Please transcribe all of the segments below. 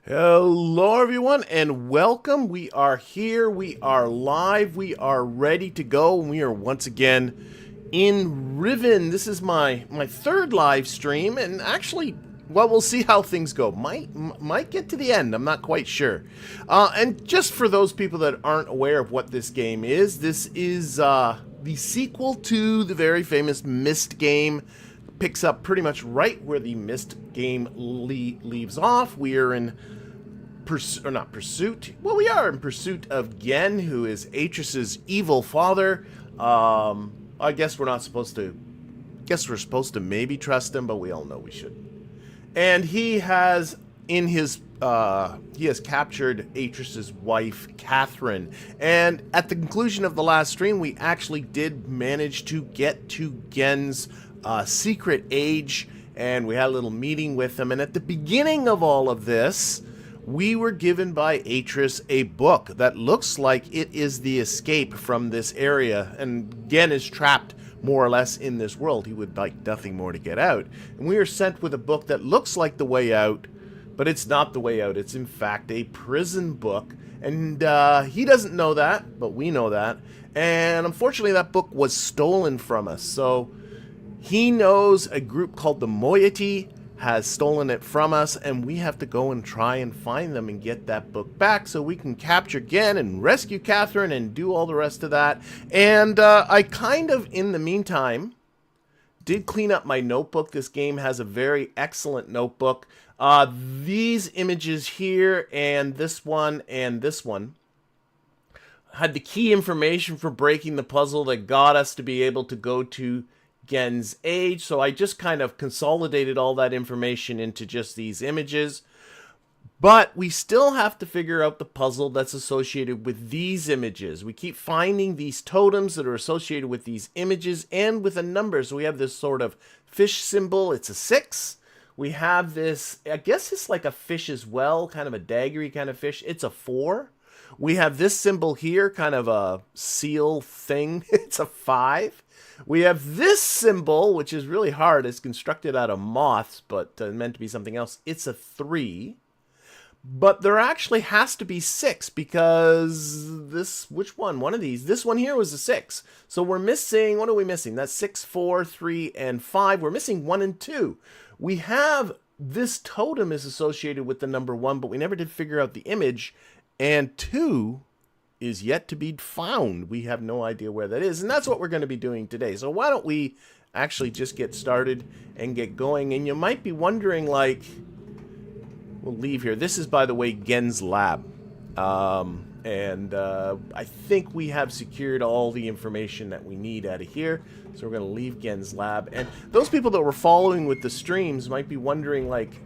Hello everyone and welcome. We are here, we are live, we are ready to go, and we are once again in Riven. This is my third live stream, and actually, well, we'll see how things go. Might get to the end, I'm not quite sure. And just for those people that aren't aware of what this game is, this is the sequel to the very famous Myst game. Picks up pretty much right where the Myst game leaves off. We are in pursuit. Well, we are in pursuit of Gehn, who is Atris's evil father. I guess we're not supposed to. Guess we're supposed to maybe trust him, but we all know we shouldn't. And he has in his he has captured Atris's wife, Catherine. And at the conclusion of the last stream, we actually did manage to get to Gehn's secret age, and we had a little meeting with him. And at the beginning of all of this, we were given by Atris a book that looks like it is the escape from this area, and Gehn is trapped more or less in this world. He would like nothing more to get out, and we are sent with a book that looks like the way out, but it's not the way out. It's in fact a prison book, and he doesn't know that, but we know that. And unfortunately that book was stolen from us, so he knows a group called the Moiety has stolen it from us, and we have to go and try and find them and get that book back so we can capture Gehn and rescue Catherine and do all the rest of that. And I kind of, in the meantime, did clean up my notebook. This game has a very excellent notebook. These images here and this one had the key information for breaking the puzzle that got us to be able to go to Gehn's age, so I just kind of consolidated all that information into just these images. But we still have to figure out the puzzle that's associated with these images. We keep finding these totems that are associated with these images and with a number. So we have this sort of fish symbol, it's a 6. We have this, I guess it's like a fish as well, kind of a daggery kind of fish, it's a 4. We have this symbol here, kind of a seal thing, it's a 5. We have this symbol, which is really hard. It's constructed out of moths, but meant to be something else. It's a 3. But there actually has to be 6 because this, which one? One of these. This one here was a 6. So we're missing, what are we missing? That's 6, 4, 3, and 5. We're missing 1 and 2. We have this totem is associated with the number 1, but we never did figure out the image. And 2 is yet to be found. We have no idea where that is, and that's what we're going to be doing today. So why don't we actually just get started and get going? And you might be wondering, like, we'll leave here. This is, by the way, Gehn's lab. I think we have secured all the information that we need out of here. So we're going to leave Gehn's lab. And those people that were following with the streams might be wondering, like,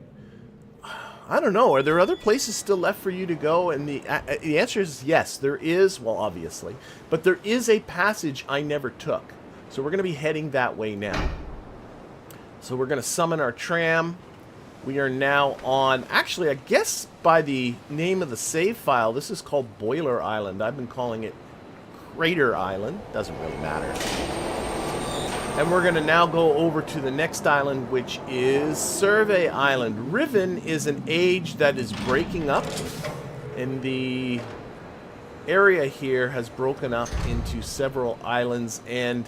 I don't know, are there other places still left for you to go? And the answer is yes, there is, well, obviously. But there is a passage I never took. So we're going to be heading that way now. So we're going to summon our tram. We are now on, actually, I guess by the name of the save file, this is called Boiler Island. I've been calling it Crater Island. Doesn't really matter. And we're going to now go over to the next island, which is Survey Island. Riven is an age that is breaking up, and the area here has broken up into several islands, and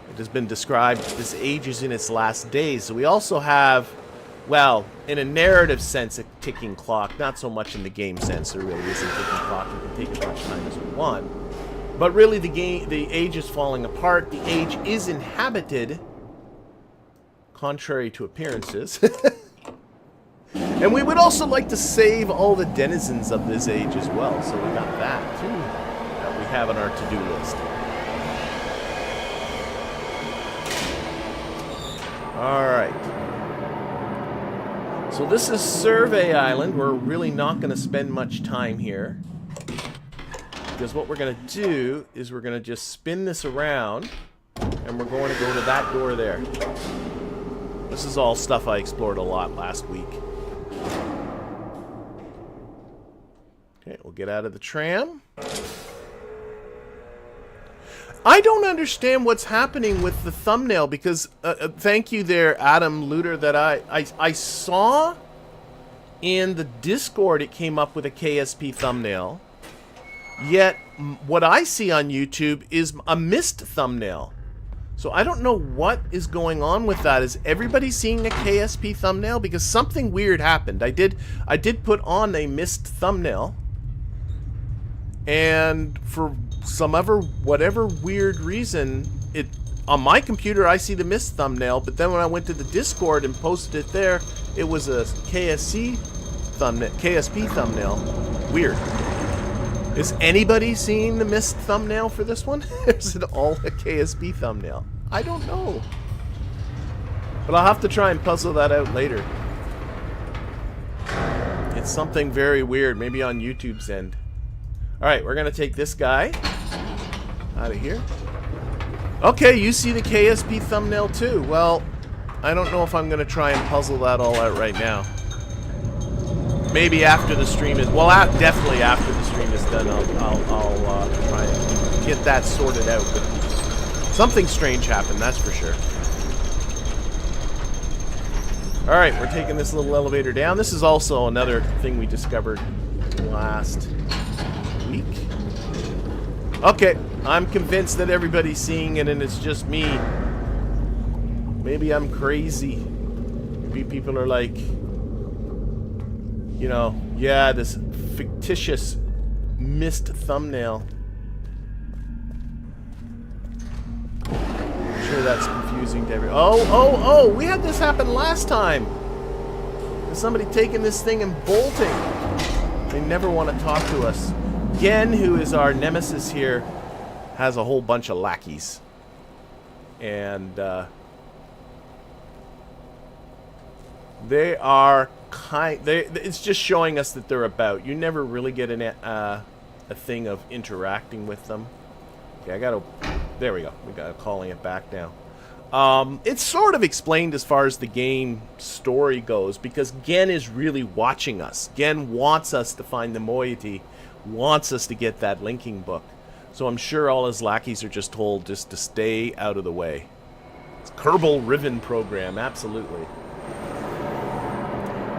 it has been described this age is in its last days. So we also have, well, in a narrative sense, a ticking clock. Not so much in the game sense. There really isn't a ticking clock. We can take as much time as we want. But really, the age is falling apart. The age is inhabited, contrary to appearances. And we would also like to save all the denizens of this age as well. So we got that, too, that we have on our to-do list. Alright. So this is Survey Island. We're really not going to spend much time here. Because what we're going to do is we're going to just spin this around, and we're going to go to that door there. This is all stuff I explored a lot last week. Okay, we'll get out of the tram. I don't understand what's happening with the thumbnail, because thank you there, Adam Looter, that I saw in the Discord it came up with a KSP thumbnail. Yet, what I see on YouTube is a missed thumbnail. So I don't know what is going on with that. Is everybody seeing a KSP thumbnail? Because something weird happened. I did put on a missed thumbnail. And for some whatever weird reason, on my computer I see the missed thumbnail, but then when I went to the Discord and posted it there, it was a KSP thumbnail. Weird. Is anybody seeing the missed thumbnail for this one? Is it all a KSP thumbnail? I don't know. But I'll have to try and puzzle that out later. It's something very weird, maybe on YouTube's end. Alright, we're going to take this guy out of here. Okay, you see the KSP thumbnail too. Well, I don't know if I'm going to try and puzzle that all out right now. Maybe after the stream is... Well, definitely after the stream is done, I'll try and get that sorted out. But something strange happened, that's for sure. Alright, we're taking this little elevator down. This is also another thing we discovered last week. Okay, I'm convinced that everybody's seeing it and it's just me. Maybe I'm crazy. Maybe people are like... You know, yeah, this fictitious missed thumbnail. I'm sure that's confusing to everyone. Oh, we had this happen last time. There's somebody taking this thing and bolting. They never want to talk to us. Gehn, who is our nemesis here, has a whole bunch of lackeys. And, they are it's just showing us that they're about. You never really get a thing of interacting with them. Okay, there we go. We got calling it back now. It's sort of explained as far as the game story goes, because Gehn is really watching us. Gehn wants us to find the Moiety, wants us to get that linking book. So I'm sure all his lackeys are just told just to stay out of the way. It's Kerbal RIVEN program, absolutely.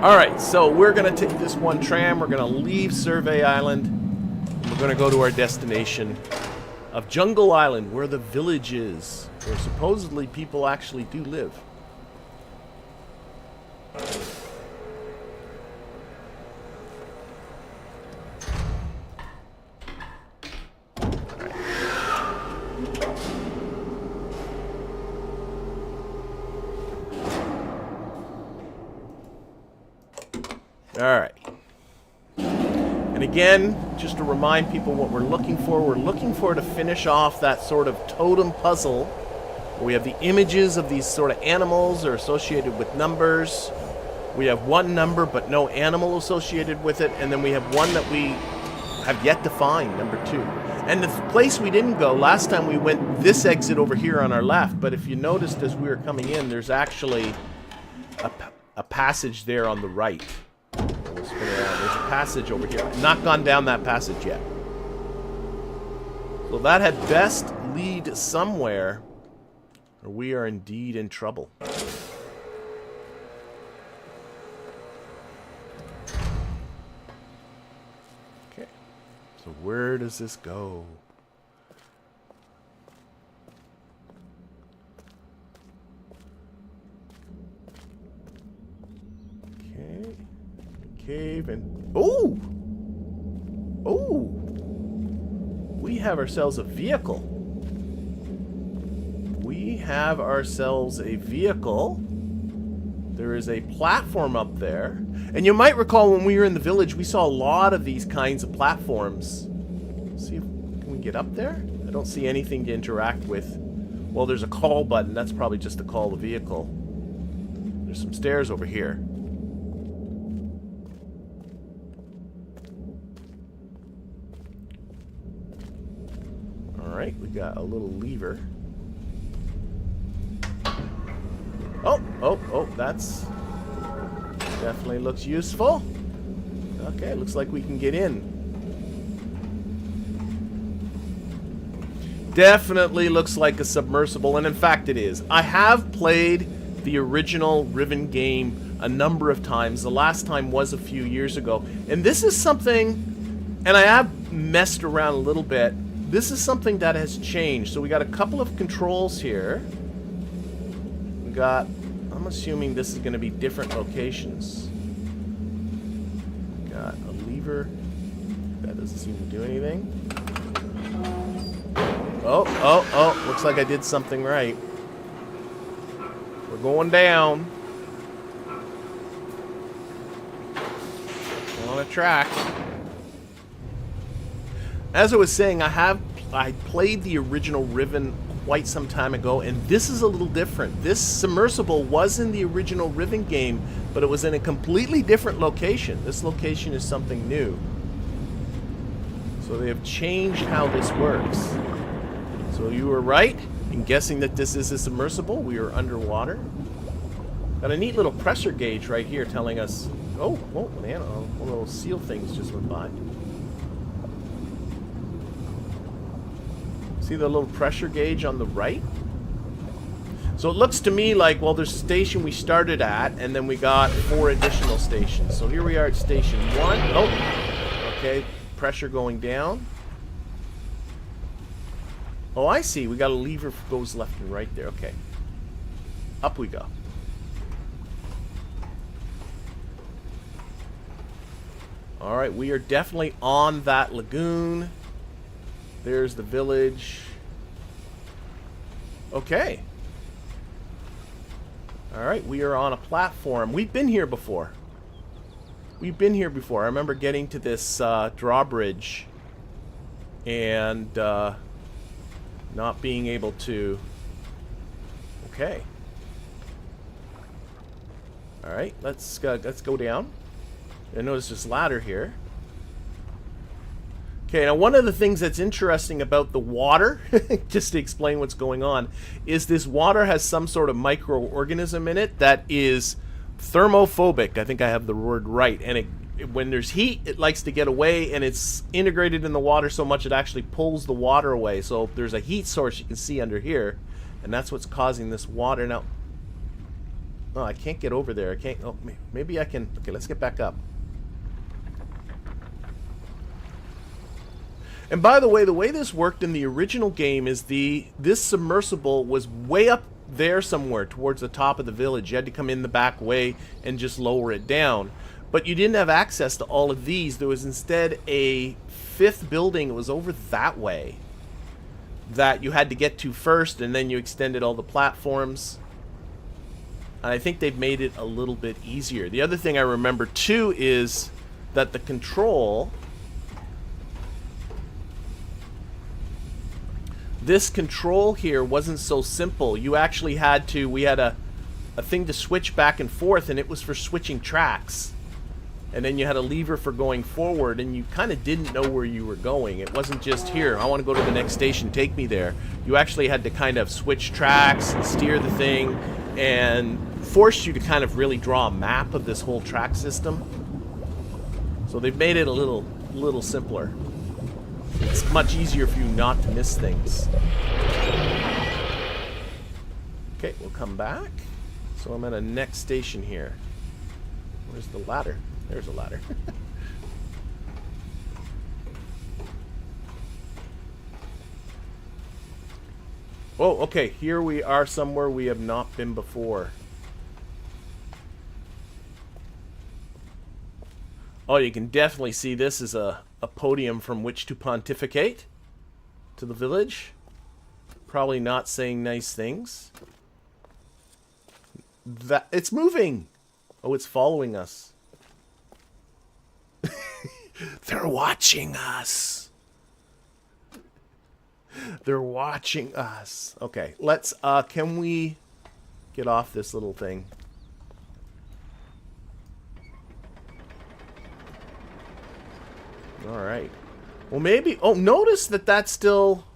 Alright, so we're going to take this one tram, we're going to leave Survey Island, and we're going to go to our destination of Jungle Island, where the village is, where supposedly people actually do live. Alright. And again, just to remind people what we're looking for to finish off that sort of totem puzzle where we have the images of these sort of animals are associated with numbers. We have one number but no animal associated with it, and then we have one that we have yet to find, number 2. And the place we didn't go, last time we went this exit over here on our left, but if you noticed as we were coming in, there's actually a passage there on the right. We'll spin around. There's a passage over here. I've not gone down that passage yet. So that had best lead somewhere, or we are indeed in trouble. Okay. So where does this go? Okay. Cave and... Oh! We have ourselves a vehicle. There is a platform up there. And you might recall when we were in the village, we saw a lot of these kinds of platforms. Let's see if can we get up there? I don't see anything to interact with. Well, there's a call button. That's probably just to call the vehicle. There's some stairs over here. Alright, we got a little lever. Oh, that's definitely looks useful. Okay, looks like we can get in. Definitely looks like a submersible, and in fact it is. I have played the original RIVEN game a number of times. The last time was a few years ago. And this is something, and I have messed around a little bit. This is something that has changed. So we got a couple of controls here. We got, I'm assuming this is going to be different locations. Got a lever. That doesn't seem to do anything. Oh, looks like I did something right. We're going down. On a track. As I was saying, I played the original Riven quite some time ago, and this is a little different. This submersible was in the original Riven game, but it was in a completely different location. This location is something new. So they have changed how this works. So you were right in guessing that this is a submersible. We are underwater. Got a neat little pressure gauge right here telling us... Oh, man, one of those seal things just went by. See the little pressure gauge on the right? So it looks to me like, well, there's a station we started at, and then we got 4 additional stations. So here we are at station 1. Oh, okay, pressure going down. Oh, I see. We got a lever that goes left and right there. Okay. Up we go. Alright, we are definitely on that lagoon. There's the village. Okay. Alright, we are on a platform. We've been here before. We've been here before. I remember getting to this drawbridge and not being able to... Okay. Alright, let's go down. I notice this ladder here. Okay, now one of the things that's interesting about the water, just to explain what's going on, is this water has some sort of microorganism in it that is thermophobic. I think I have the word right. And when there's heat, it likes to get away, and it's integrated in the water so much it actually pulls the water away. So there's a heat source you can see under here, and that's what's causing this water. Now, oh, I can't get over there. I can't. Oh, maybe I can. Okay, let's get back up. And by the way this worked in the original game is this submersible was way up there somewhere towards the top of the village. You had to come in the back way and just lower it down. But you didn't have access to all of these. There was instead a 5th building. It was over that way that you had to get to first, and then you extended all the platforms. And I think they've made it a little bit easier. The other thing I remember too is that the control... This control here wasn't so simple. You actually had to... We had a thing to switch back and forth, and it was for switching tracks. And then you had a lever for going forward, and you kind of didn't know where you were going. It wasn't just, here, I want to go to the next station, take me there. You actually had to kind of switch tracks and steer the thing, and forced you to kind of really draw a map of this whole track system. So they've made it a little simpler. It's much easier for you not to miss things. Okay, we'll come back. So I'm at a next station here. Where's the ladder? There's a ladder. Oh, okay. Here we are somewhere we have not been before. Oh, you can definitely see this is a podium from which to pontificate to the village. Probably not saying nice things. That it's moving. Oh, it's following us. They're watching us. They're watching us. Okay, let's can we get off this little thing? All right. Well, maybe. Oh, notice that that's still.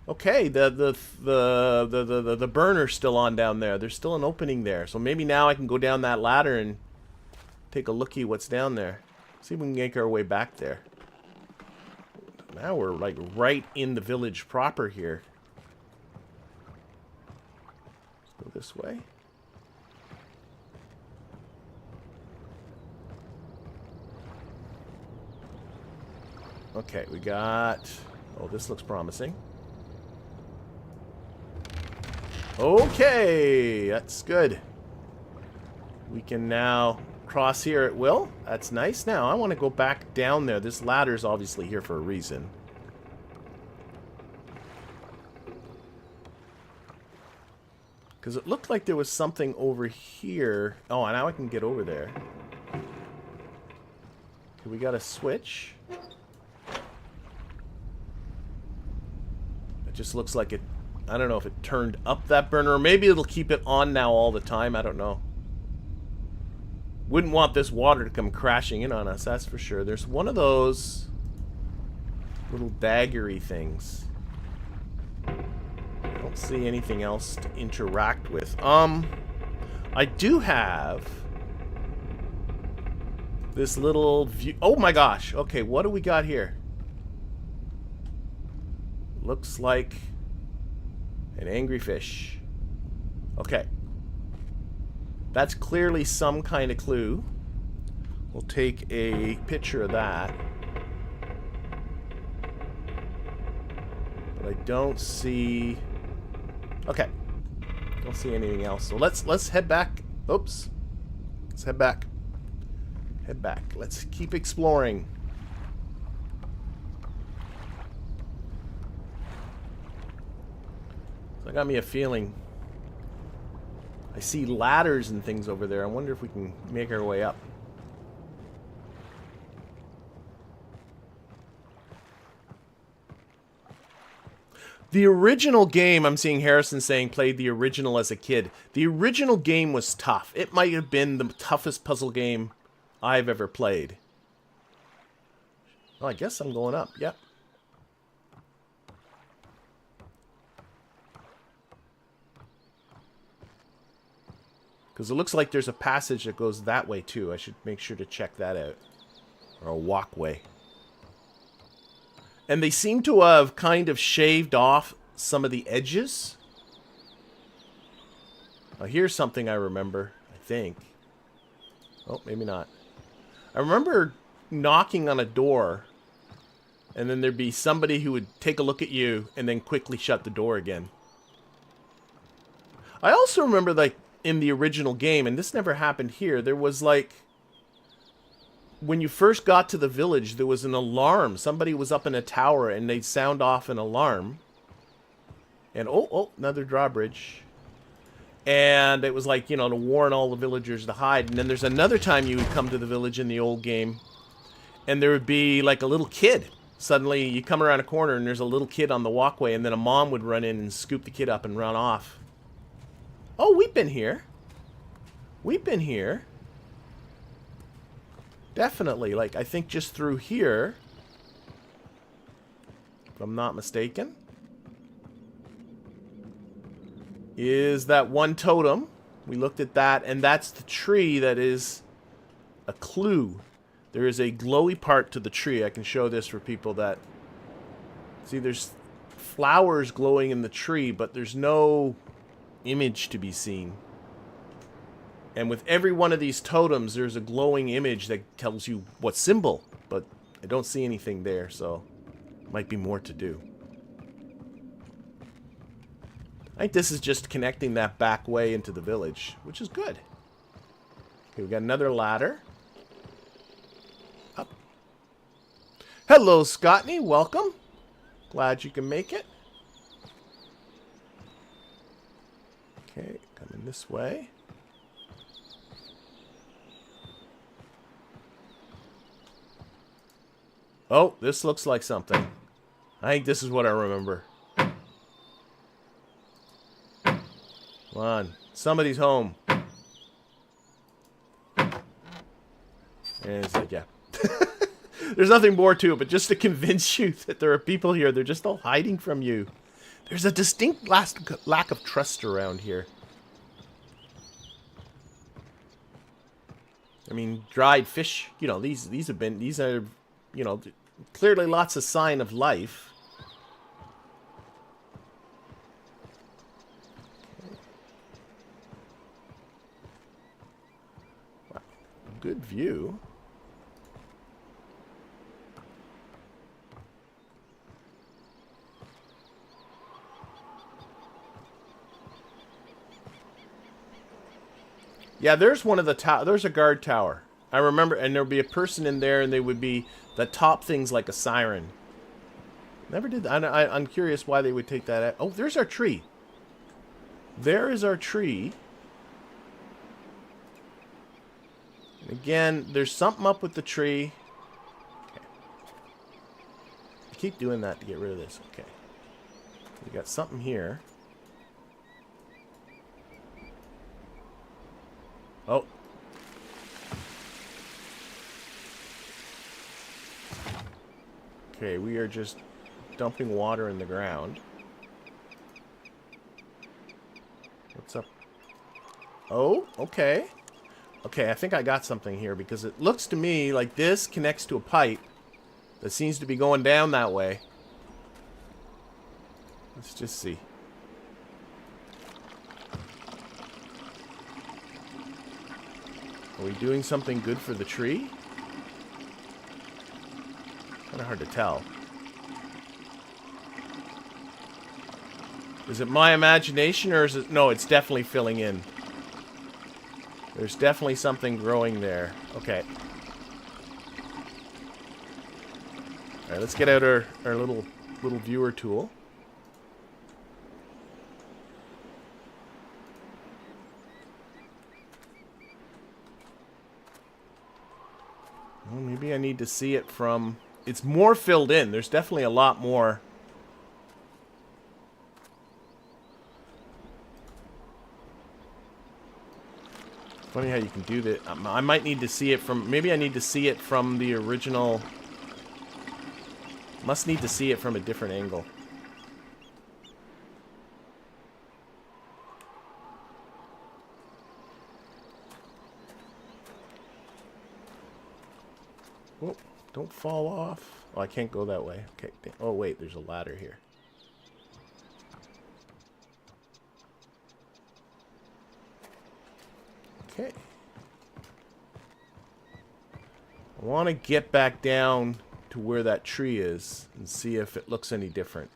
Okay, the burner's still on down there. There's still an opening there, so maybe now I can go down that ladder and take a looky what's down there. See if we can make our way back there. Now we're like right in the village proper here. Let's go this way. Okay, we got... Oh, this looks promising. Okay, that's good. We can now cross here at will. That's nice. Now, I want to go back down there. This ladder's obviously here for a reason. Because it looked like there was something over here. Oh, now I can get over there. Okay, we got a switch. It just looks like it... I don't know if it turned up that burner, or maybe it'll keep it on now all the time. I don't know. Wouldn't want this water to come crashing in on us, that's for sure. There's one of those little daggery things. I don't see anything else to interact with. I do have this little view. Oh my gosh. Okay, what do we got here? Looks like an angry fish. Okay. That's clearly some kind of clue. We'll take a picture of that. But I don't see... Okay. Don't see anything else. So let's head back. Oops. Let's head back. Head back. Let's keep exploring. So I got me a feeling. I see ladders and things over there. I wonder if we can make our way up. The original game, I'm seeing Harrison saying, played the original as a kid. The original game was tough. It might have been the toughest puzzle game I've ever played. Oh, I guess I'm going up. Yep. Because it looks like there's a passage that goes that way, too. I should make sure to check that out. Or a walkway. And they seem to have kind of shaved off some of the edges. Oh, here's something I remember, I think. Oh, maybe not. I remember knocking on a door, and then there'd be somebody who would take a look at you and then quickly shut the door again. I also remember, like, in the original game, and this never happened here, there was like, when you first got to the village, there was an alarm. Somebody was up in a tower and they'd sound off an alarm. And oh, another drawbridge. And it was like, you know, to warn all the villagers to hide. And then there's another time you would come to the village in the old game, and there would be like a little kid. Suddenly you come around a corner and there's a little kid on the walkway, and then a mom would run in and scoop the kid up and run off. Oh, we've been here. We've been here. Definitely. Like, I think just through here. If I'm not mistaken. Is that one totem. We looked at that, and that's the tree that is a clue. There is a glowy part to the tree. I can show this for people that... See, there's flowers glowing in the tree, but there's no image to be seen. And with every one of these totems, there's a glowing image that tells you what symbol, but I don't see anything there, so might be more to do. I think this is just connecting that back way into the village, which is good. Okay, we got another ladder. Up. Hello, Scottney. Welcome. Glad you can make it. Okay, coming this way. Oh, this looks like something. I think this is what I remember. Come on. Somebody's home. And it's like, yeah. There's nothing more to it, but just to convince you that there are people here. They're just all hiding from you. There's a distinct lack of trust around here. I mean, dried fish, you know, these are, you know, clearly lots of sign of life. Okay. Wow. Good view. Yeah, there's one of the there's a guard tower. I remember, and there'd be a person in there, and they would be the top things like a siren. Never did. I'm curious why they would take that out. Oh, there's our tree. There is our tree. And again, there's something up with the tree. Okay. I keep doing that to get rid of this. Okay. We got something here. Oh. Okay, we are just dumping water in the ground. What's up? Oh, okay. Okay, I think I got something here because it looks to me like this connects to a pipe that seems to be going down that way. Let's just see. Are we doing something good for the tree? Kind of hard to tell. Is it my imagination or is it... No, it's definitely filling in. There's definitely something growing there. Okay. Alright, let's get out our little viewer tool. Well, maybe I need to see it from... It's more filled in. There's definitely a lot more. Funny how you can do that. I might need to see it from... Maybe I need to see it from the original... Must need to see it from a different angle. Oh, don't fall off. Oh, I can't go that way. Okay. Oh, wait. There's a ladder here. Okay. I want to get back down to where that tree is and see if it looks any different.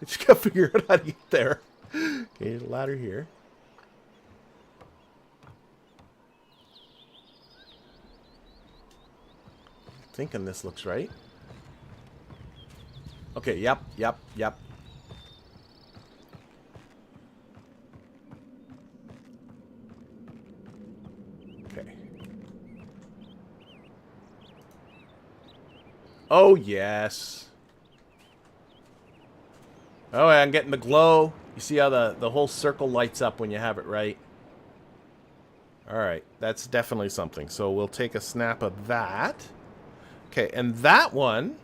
I just gotta figure out how to get there. Okay, there's a ladder here. I'm thinking this looks right. Okay, yep. Okay. Oh, yes. Oh, I'm getting the glow. You see how the whole circle lights up when you have it right? Alright, that's definitely something. So we'll take a snap of that. Okay, and that one,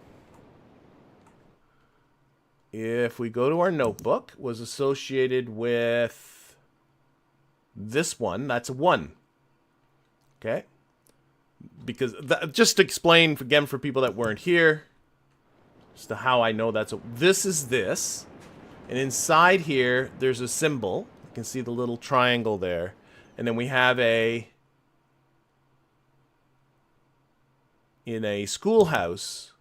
if we go to our notebook, was associated with this one. That's a 1. Okay? Because, just to explain, again, for people that weren't here, as to how I know that's a... This is this. And inside here, there's a symbol. You can see the little triangle there. And then we have a... In a schoolhouse,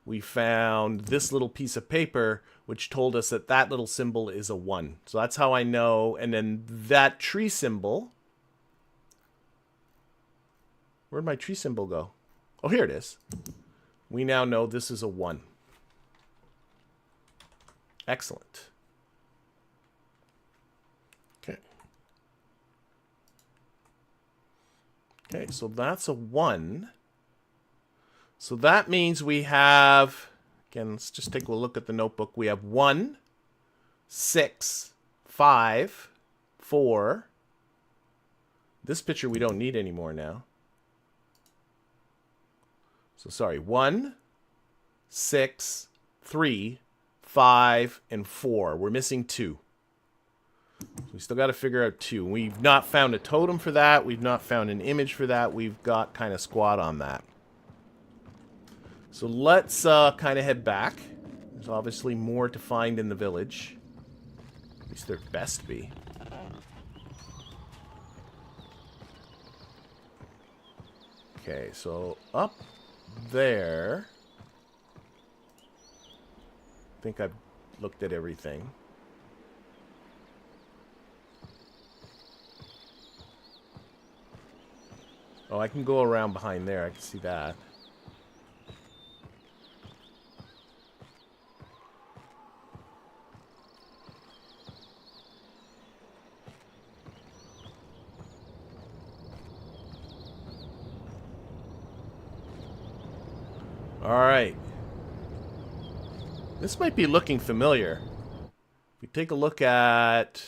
we found this little piece of paper, which told us that that little symbol is a 1. So that's how I know. And then that tree symbol... Where'd my tree symbol go? Oh, here it is. We now know this is a 1. Excellent. Okay. Okay, so that's a 1. So that means we have... Again, let's just take a look at the notebook. We have 1, 6, 5, 4. This picture we don't need anymore now. So sorry, 1, 6, 3, 5, and 4. We're missing 2. So we still got to figure out 2. We've not found a totem for that. We've not found an image for that. We've got kind of squat on that. So let's kind of head back. There's obviously more to find in the village. At least there best be. Okay, so up there. I think I've looked at everything. Oh, I can go around behind there. I can see that. Alright. This might be looking familiar. If we take a look at...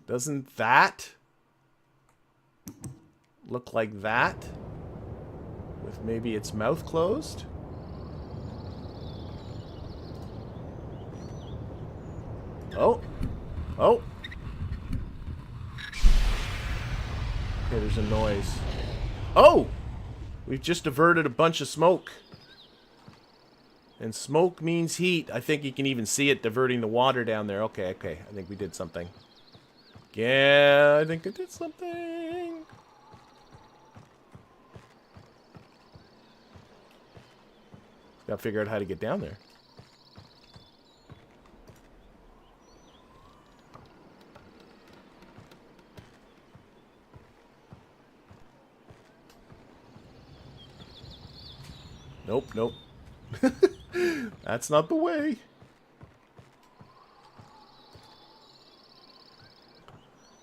Doesn't that look like that? With maybe its mouth closed? Oh. Oh. Okay, there's a noise. Oh! We've just diverted a bunch of smoke. And smoke means heat. I think you can even see it diverting the water down there. Okay, okay. I think we did something. Yeah, I think I did something. Gotta figure out how to get down there. Nope, nope. That's not the way.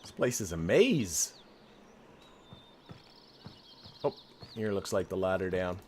This place is a maze. Oh, here looks like the ladder down.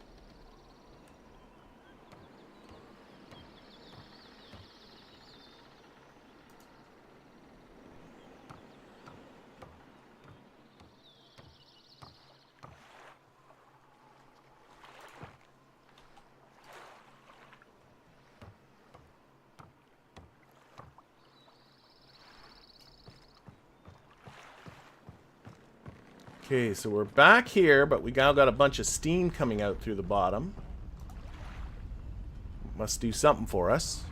Okay, so we're back here, but we now got a bunch of steam coming out through the bottom. Must do something for us.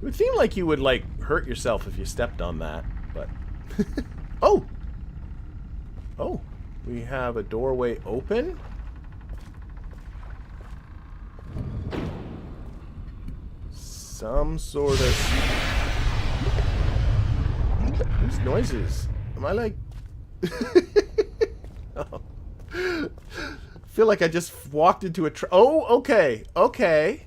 It would seem like you would, like, hurt yourself if you stepped on that, but... Oh! Oh, we have a doorway open? Some sort of... Whose noises? Am I like... Oh. I feel like I just walked into a... Oh, okay. Okay.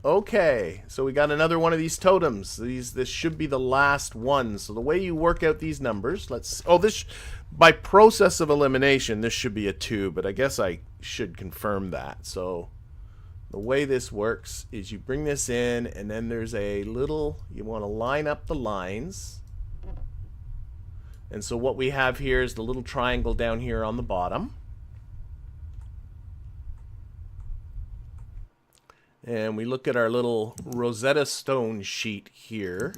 Okay. So we got another one of these totems. This should be the last one. So the way you work out these numbers... Let's... Oh, this... By process of elimination, this should be a 2. But I guess I should confirm that. So... The way this works is you bring this in, and then there's a little... You want to line up the lines... And so what we have here is the little triangle down here on the bottom. And we look at our little Rosetta Stone sheet here.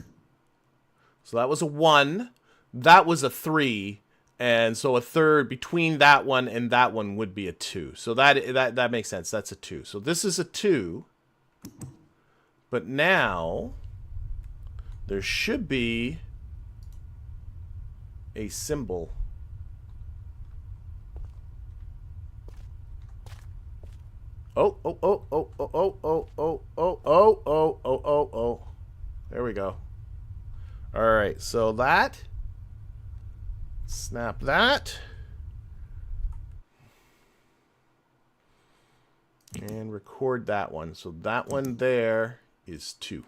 So that was a 1. That was a 3. And so a third between that one and that one would be a 2. So that makes sense. That's a 2. So this is a 2. But now there should be a symbol. Oh, oh, oh, oh, oh, oh, oh, oh, oh, oh, oh, oh, oh, oh. There we go. Alright, so that. Snap that. And record that one. So that one there is 2.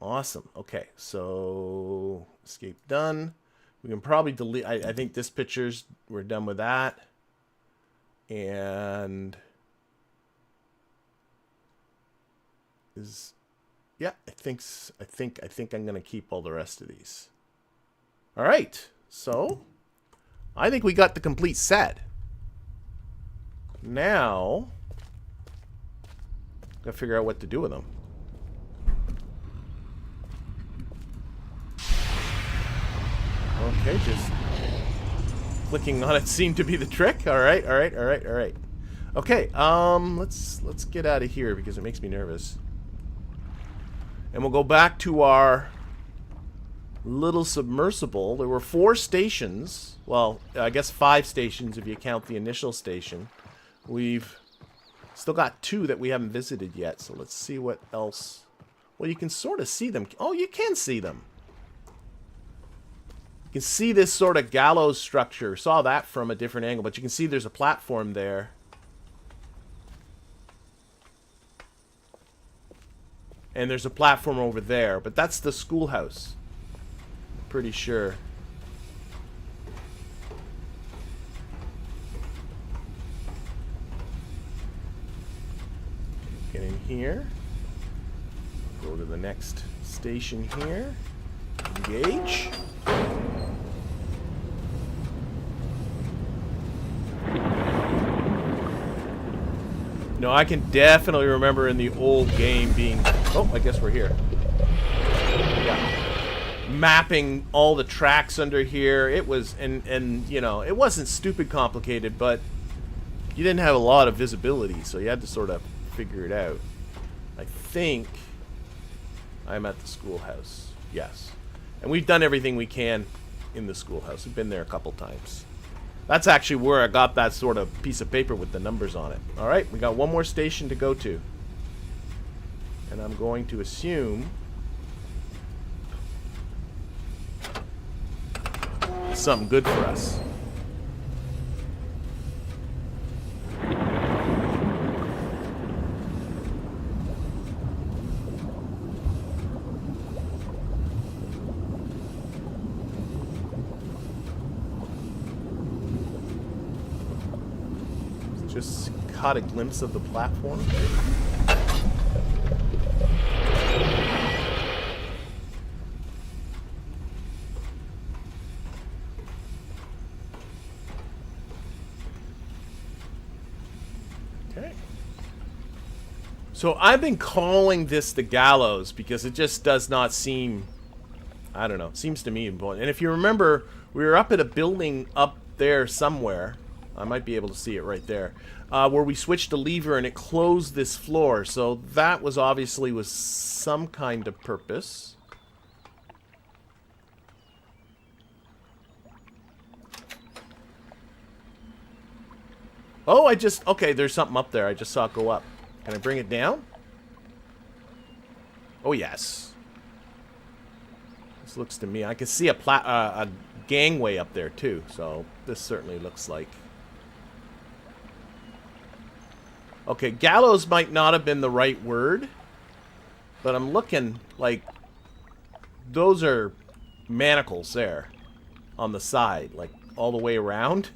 Awesome. Okay, so escape done. We can probably delete... I think this picture's... We're done with that. And... Yeah, I think I'm going to keep all the rest of these. Alright. So... I think we got the complete set. Now... Gotta figure out what to do with them. Okay, just clicking on it seemed to be the trick. Alright, alright, alright, alright. Okay, let's get out of here because it makes me nervous. And we'll go back to our little submersible. There were 4 stations. Well, I guess 5 stations if you count the initial station. We've still got 2 that we haven't visited yet, so let's see what else Well, you can sort of see them. Oh, you can see them. You can see this sort of gallows structure. Saw that from a different angle, but you can see there's a platform there. And there's a platform over there, but that's the schoolhouse. Pretty sure. Get in here. Go to the next station here. Engage. No, I can definitely remember in the old game being... Oh, I guess we're here. Yeah. Mapping all the tracks under here. It was... And you know, it wasn't stupid complicated, but you didn't have a lot of visibility, so you had to sort of figure it out. I think I'm at the schoolhouse. Yes. And we've done everything we can in the schoolhouse. We've been there a couple times. That's actually where I got that sort of piece of paper with the numbers on it. Alright, we got one more station to go to. And I'm going to assume something good for us. Just caught a glimpse of the platform. Okay. So I've been calling this the gallows because it just does not seem, I don't know, seems to me important. And if you remember, we were up at a building up there somewhere. I might be able to see it right there, where we switched a lever and it closed this floor. So that was obviously with some kind of purpose. Oh, okay, there's something up there. I just saw it go up. Can I bring it down? Oh, yes. This looks to me, I can see a gangway up there too. So this certainly looks like... Okay, gallows might not have been the right word, but I'm looking like those are manacles there on the side, like all the way around.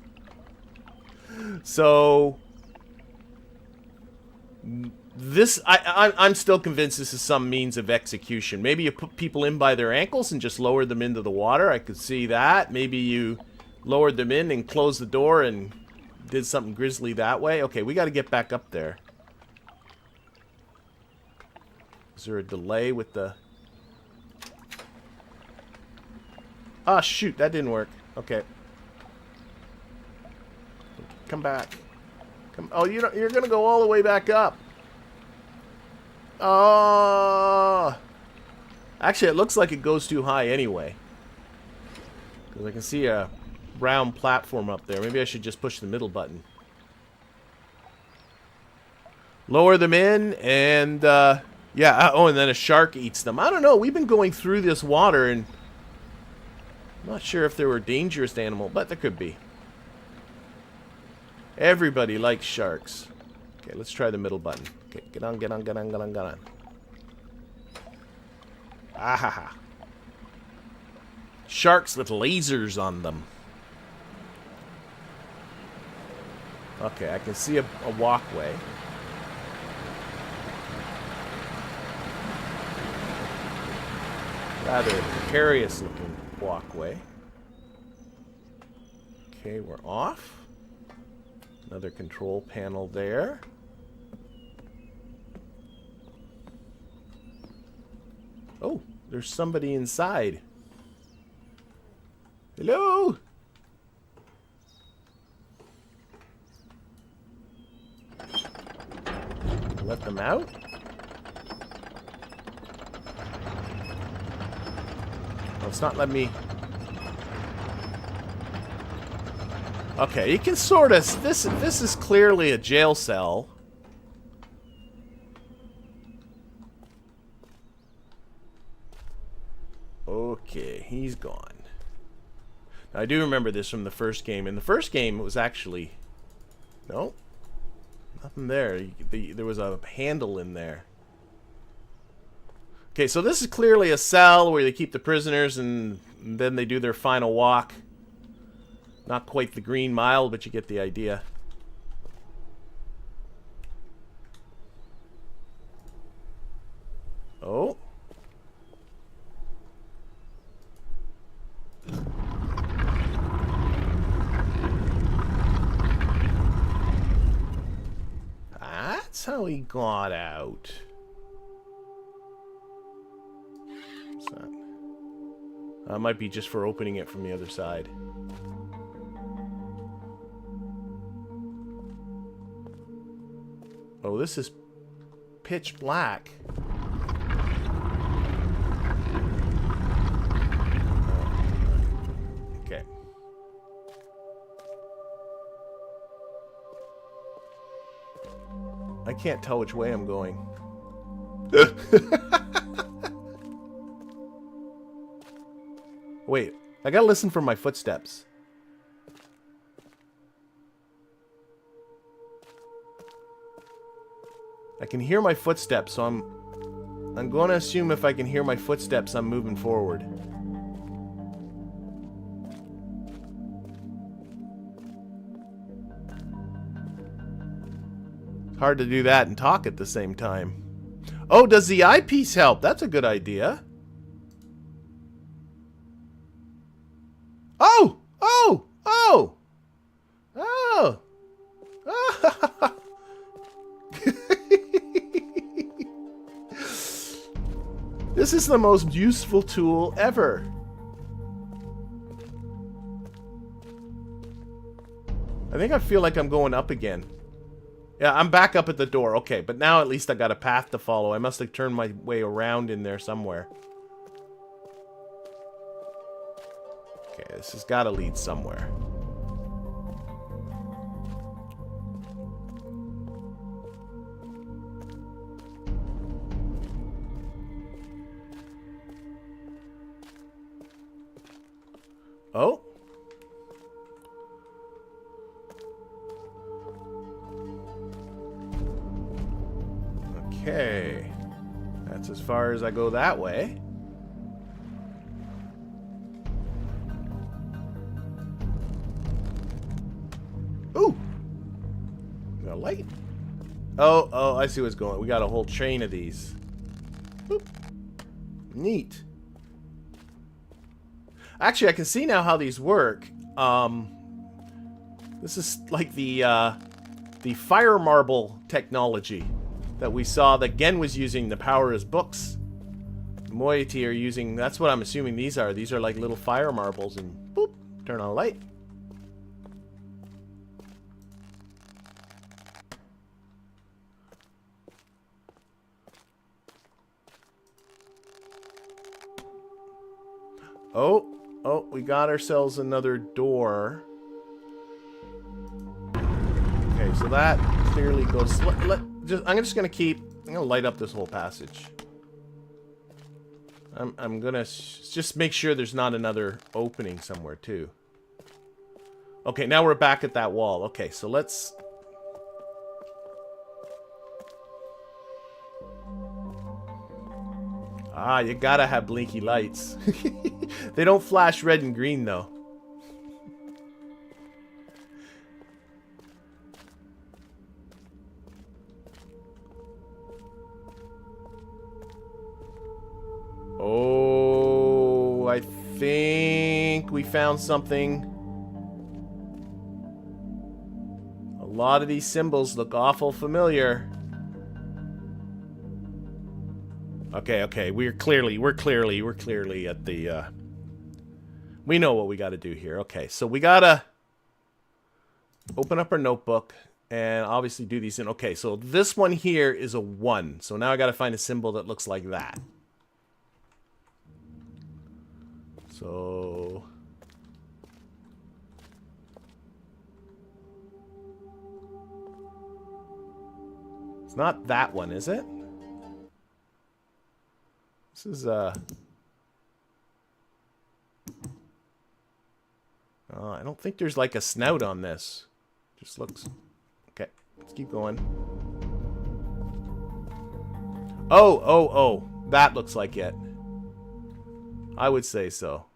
So this, I'm still convinced this is some means of execution. Maybe you put people in by their ankles and just lowered them into the water. I could see that. Maybe you lowered them in and closed the door and did something grisly that way. Okay, we got to get back up there. Is there a delay with the... Ah, shoot, that didn't work. Okay. Come back. Come. Oh, you're going to go all the way back up. Oh. Actually, it looks like it goes too high anyway. Because I can see a round platform up there. Maybe I should just push the middle button. Lower them in and yeah, oh, and then a shark eats them. I don't know, we've been going through this water and I'm not sure if there were dangerous animals, but there could be. Everybody likes sharks. Okay, let's try the middle button. Okay, get on, get on, get on, get on, get on. Ah ha ha. Sharks with lasers on them. Okay, I can see a walkway. Rather precarious looking walkway. Okay, we're off. Another control panel there. Oh, there's somebody inside. Hello? Let them out? Oh, it's not letting me... Okay, you can sort of... This is clearly a jail cell. Okay, he's gone. Now, I do remember this from the first game. In the first game, it was actually... No. Nothing there. There was a handle in there. Okay, so this is clearly a cell where they keep the prisoners and then they do their final walk. Not quite the Green Mile, but you get the idea. Oh. That's how he got out. What's that? Might be just for opening it from the other side. Oh, this is pitch black. Okay. I can't tell which way I'm going. Wait, I gotta listen for my footsteps. I can hear my footsteps, so I'm going to assume if I can hear my footsteps, I'm moving forward. It's hard to do that and talk at the same time. Oh, does the eyepiece help? That's a good idea. Oh! Oh! Oh! Oh! Oh! This is the most useful tool ever. I feel like I'm going up again. Yeah, I'm back up at the door. Okay, but now at least I got a path to follow. I must have turned my way around in there somewhere. Okay, this has got to lead somewhere. Oh. Okay. That's as far as I go that way. Ooh. Got a light. Oh, I see what's going on. We got a whole chain of these. Boop. Neat. Actually, I can see now how these work. This is like the fire marble technology that we saw that Gehn was using to power his books. Moiety are using, that's what I'm assuming these are. These are like little fire marbles and boop, turn on a light. Oh, we got ourselves another door. Okay, so that clearly goes... I'm just going to light up this whole passage. I'm going to just make sure there's not another opening somewhere, too. Okay, now we're back at that wall. Okay, so let's... Ah, you gotta have blinky lights. They don't flash red and green, though. Oh, I think we found something. A lot of these symbols look awful familiar. Okay, we're clearly at the, we know what we gotta do here. Okay, so we gotta open up our notebook and obviously do these in, okay, so this one here is a 1. So now I gotta find a symbol that looks like that. So... it's not that one, is it? This is, I don't think there's like a snout on this. Just looks... Okay, let's keep going. Oh. That looks like it. I would say so.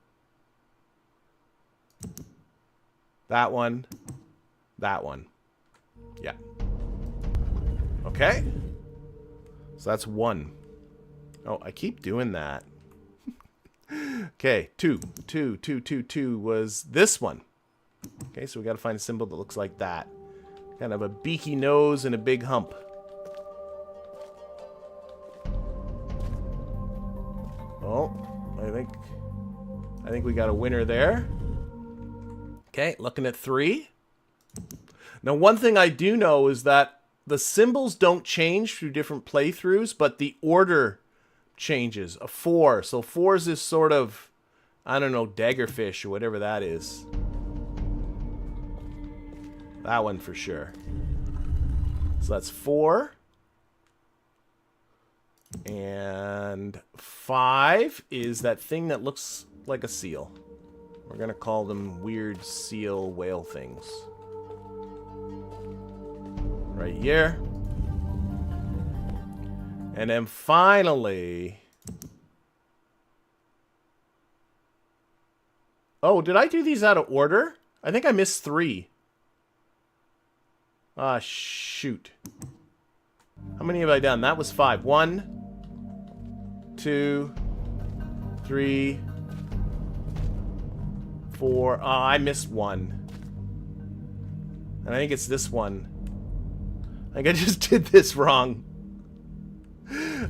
That one. That one. Yeah. Okay. So that's 1. Oh, I keep doing that. Okay, 2 was this one. Okay, so we got to find a symbol that looks like that. Kind of a beaky nose and a big hump. Oh, I think we got a winner there. Okay, looking at 3. Now, one thing I do know is that the symbols don't change through different playthroughs, but the order changes. A 4. So 4 is this sort of, I don't know, daggerfish or whatever that is. That one for sure. So that's 4. And 5 is that thing that looks like a seal. We're going to call them weird seal whale things. Right here. And then finally... Oh, did I do these out of order? I think I missed 3. Ah, shoot. How many have I done? That was 5. 1, 2, 3, 4. Oh, I missed 1. And I think it's this one. I think I just did this wrong.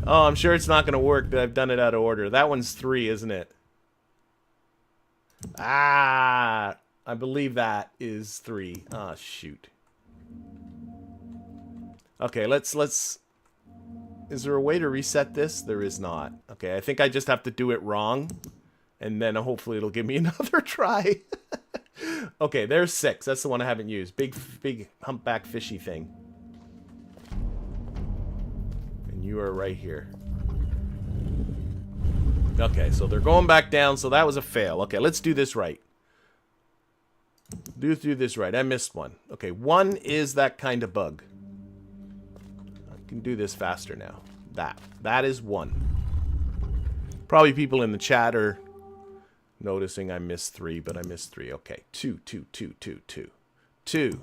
Oh, I'm sure it's not going to work that I've done it out of order. That one's 3, isn't it? Ah, I believe that is 3. Ah, shoot. Okay, let's... Is there a way to reset this? There is not. Okay, I think I just have to do it wrong. And then hopefully it'll give me another try. Okay, there's 6. That's the one I haven't used. Big humpback fishy thing. And you are right here. Okay, so they're going back down, so that was a fail. Okay, let's do this right. Do this right. I missed 1. Okay, 1 is that kind of bug. I can do this faster now. That is 1. Probably people in the chat are noticing I missed 3, but I missed 3. Okay, 2. 2.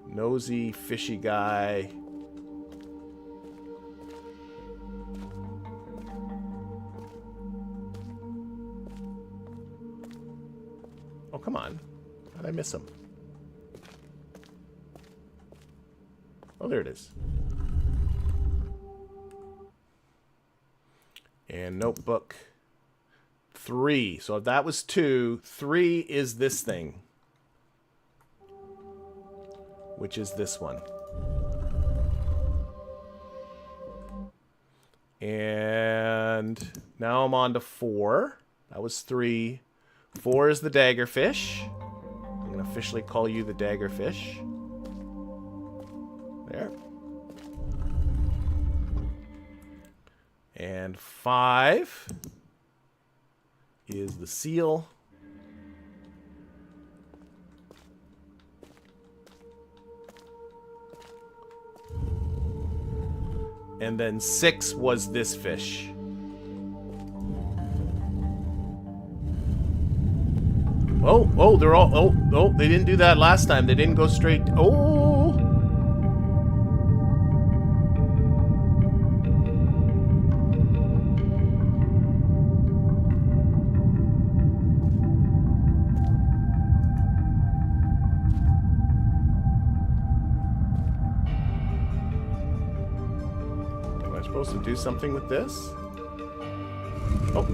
Nosy, fishy guy. Oh, come on. How'd I miss him? Oh, there it is. And notebook. 3. So if that was 2, 3 is this thing. Which is this one. And now I'm on to 4. That was 3. 4 is the daggerfish. I'm going to officially call you the daggerfish. There. And 5 is the seal. And then 6 was this fish. Oh, they're all... Oh, they didn't do that last time. They didn't go straight... Oh! Am I supposed to do something with this? Oh.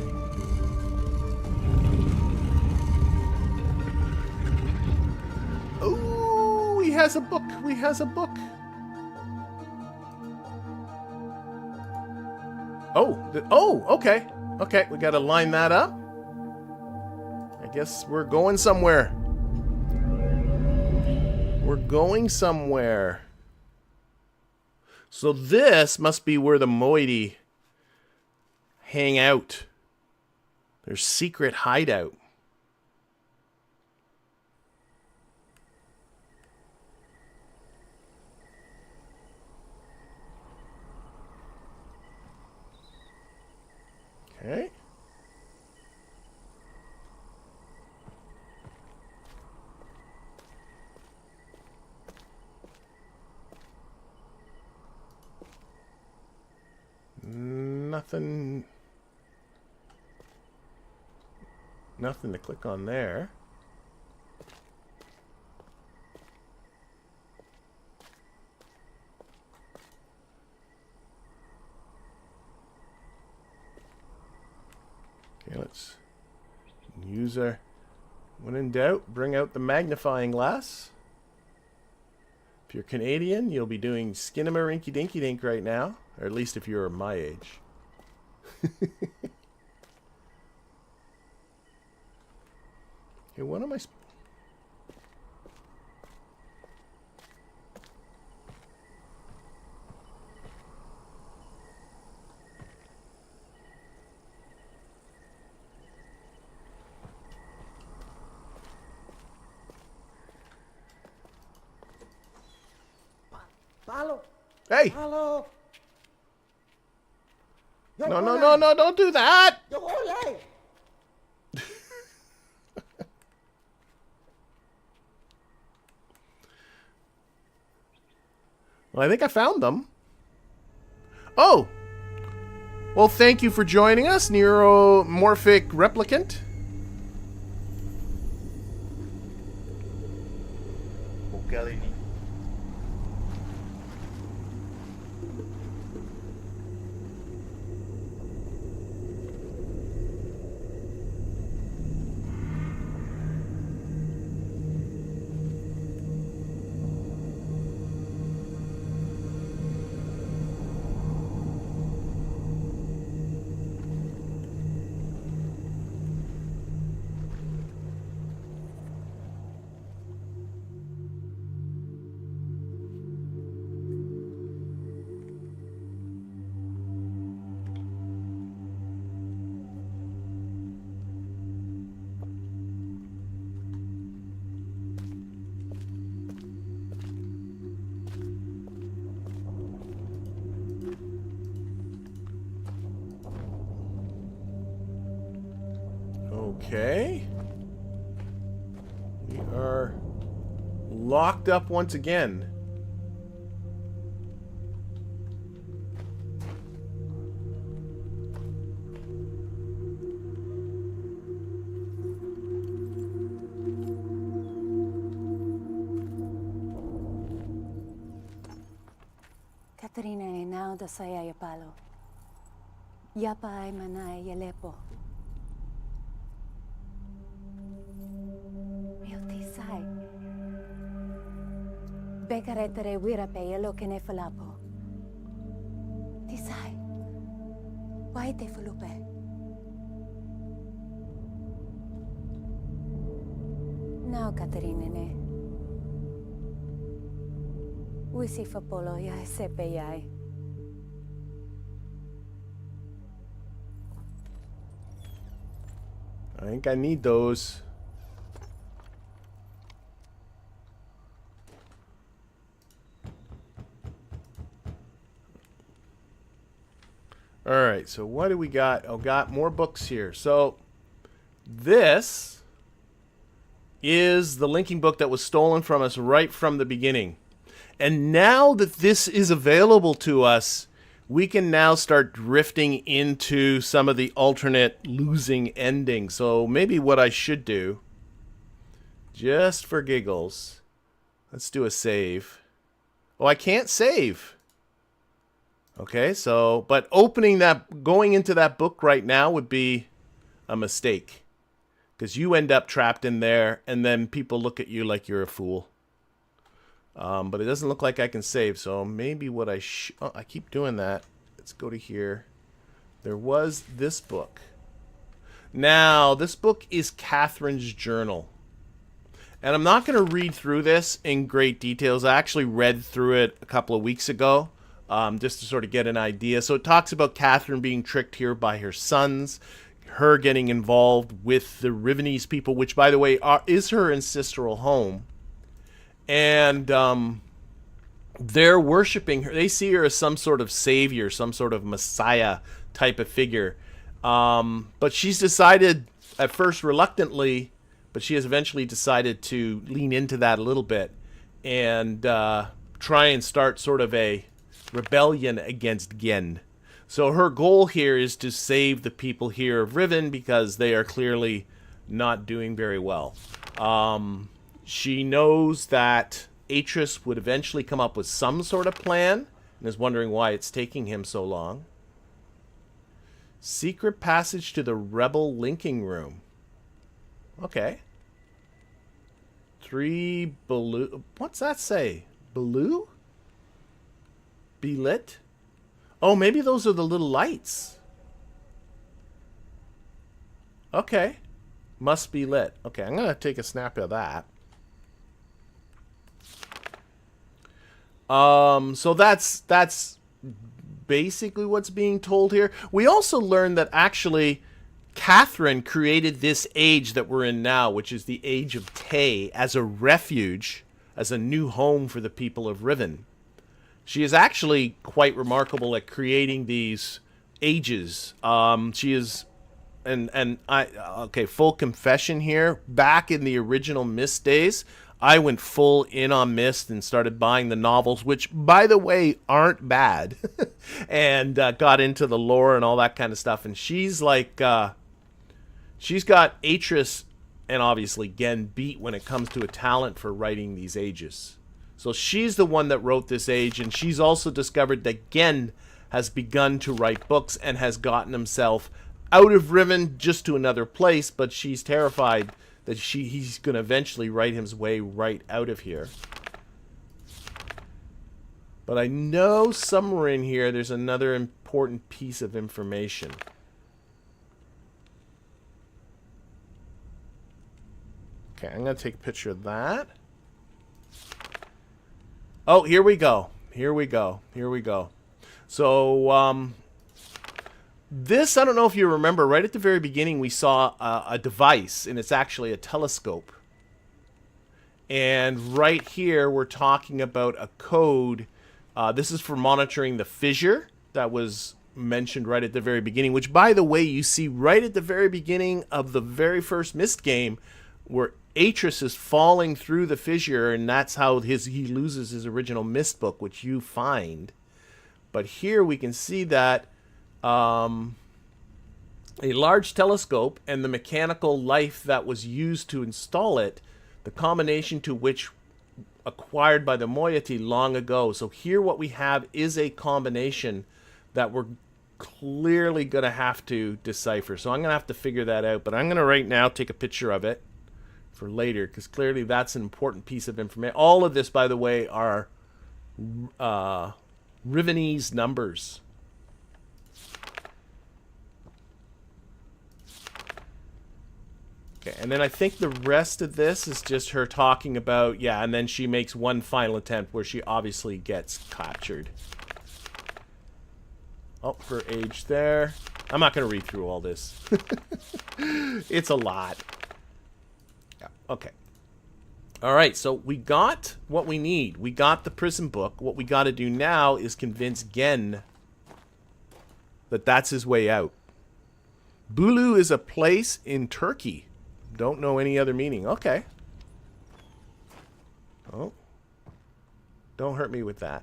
He has a book. We has a book. Oh, okay. Okay, we got to line that up. I guess we're going somewhere. We're going somewhere. So this must be where the Moiety hang out. Their secret hideout. nothing to click on there. Okay, let's use our... When in doubt, bring out the magnifying glass. If you're Canadian, you'll be doing Skinnamarink-a-dinky-dink right now. Or at least if you're my age. Okay, what am I... Palo. Hey! Palo. No, don't do that! Well, I think I found them. Oh! Well, thank you for joining us, Neuromorphic Replicant. Okay. We are locked up once again. Katarina e now da saya yapalo. Yapa ay manay yalepo. Sai. Bekaretere wirape yelo kene falapo. Tisai. Why te fulupe? Now, Katarina ne. Wisi fapolo ya sepe yai. I think I need those. Alright, so what do we got? Oh, got more books here. So, this is the linking book that was stolen from us right from the beginning. And now that this is available to us, we can now start drifting into some of the alternate losing endings. So maybe what I should do, just for giggles, let's do a save. Oh, I can't save. Okay, so, but opening that, going into that book right now would be a mistake. Because you end up trapped in there, and then people look at you like you're a fool. But it doesn't look like I can save, so maybe what I oh, I keep doing that. Let's go to here. There was this book. Now, this book is Catherine's journal. And I'm not going to read through this in great details. I actually read through it a couple of weeks ago. Just to sort of get an idea. So it talks about Catherine being tricked here by her sons, her getting involved with the Rivenese people, which, by the way, is her ancestral home. And they're worshiping her. They see her as some sort of savior, some sort of messiah type of figure. But she's decided, at first reluctantly, but she has eventually decided to lean into that a little bit and try and start sort of a rebellion against Gehn. So her goal here is to save the people here of Riven because they are clearly not doing very well. She knows that Atris would eventually come up with some sort of plan and is wondering why it's taking him so long. Secret passage to the rebel linking room. Okay. 3 blue. What's that say? Blue? Be lit? Oh, maybe those are the little lights. Okay. Must be lit. Okay, I'm going to take a snap of that. So that's basically what's being told here. We also learned that actually Catherine created this age that we're in now, which is the age of Tay, as a refuge, as a new home for the people of Riven. She is actually quite remarkable at creating these ages. She is, okay, full confession here. Back in the original Myst days, I went full in on Myst and started buying the novels, which, by the way, aren't bad, and got into the lore and all that kind of stuff. And she's like, she's got Atris and obviously Gehn beat when it comes to a talent for writing these ages. So she's the one that wrote this age, and she's also discovered that Gehn has begun to write books and has gotten himself out of Riven just to another place, but she's terrified that he's going to eventually write his way right out of here. But I know somewhere in here there's another important piece of information. Okay, I'm going to take a picture of that. Oh, here we go. Here we go. Here we go. So, this, I don't know if you remember, right at the very beginning we saw a device, and it's actually a telescope. And right here we're talking about a code. This is for monitoring the fissure that was mentioned right at the very beginning, which, by the way, you see right at the very beginning of the very first Myst game, where Atris is falling through the fissure, and that's how he loses his original Myst book, which you find. But here we can see that a large telescope and the mechanical life that was used to install it, the combination to which acquired by the Moiety long ago. So here what we have is a combination that we're clearly going to have to decipher. So I'm going to have to figure that out, but I'm going to right now take a picture of it for later, because clearly that's an important piece of information. All of this, by the way, are Rivenese numbers. Okay, and then I think the rest of this is just her talking about, yeah, and then she makes one final attempt where she obviously gets captured. Oh, her age there. I'm not going to read through all this. It's a lot. Yeah, okay. All right, so we got what we need. We got the prison book. What we got to do now is convince Gehn that that's his way out. Bulu is a place in Turkey. Don't know any other meaning. Okay. Oh. Don't hurt me with that.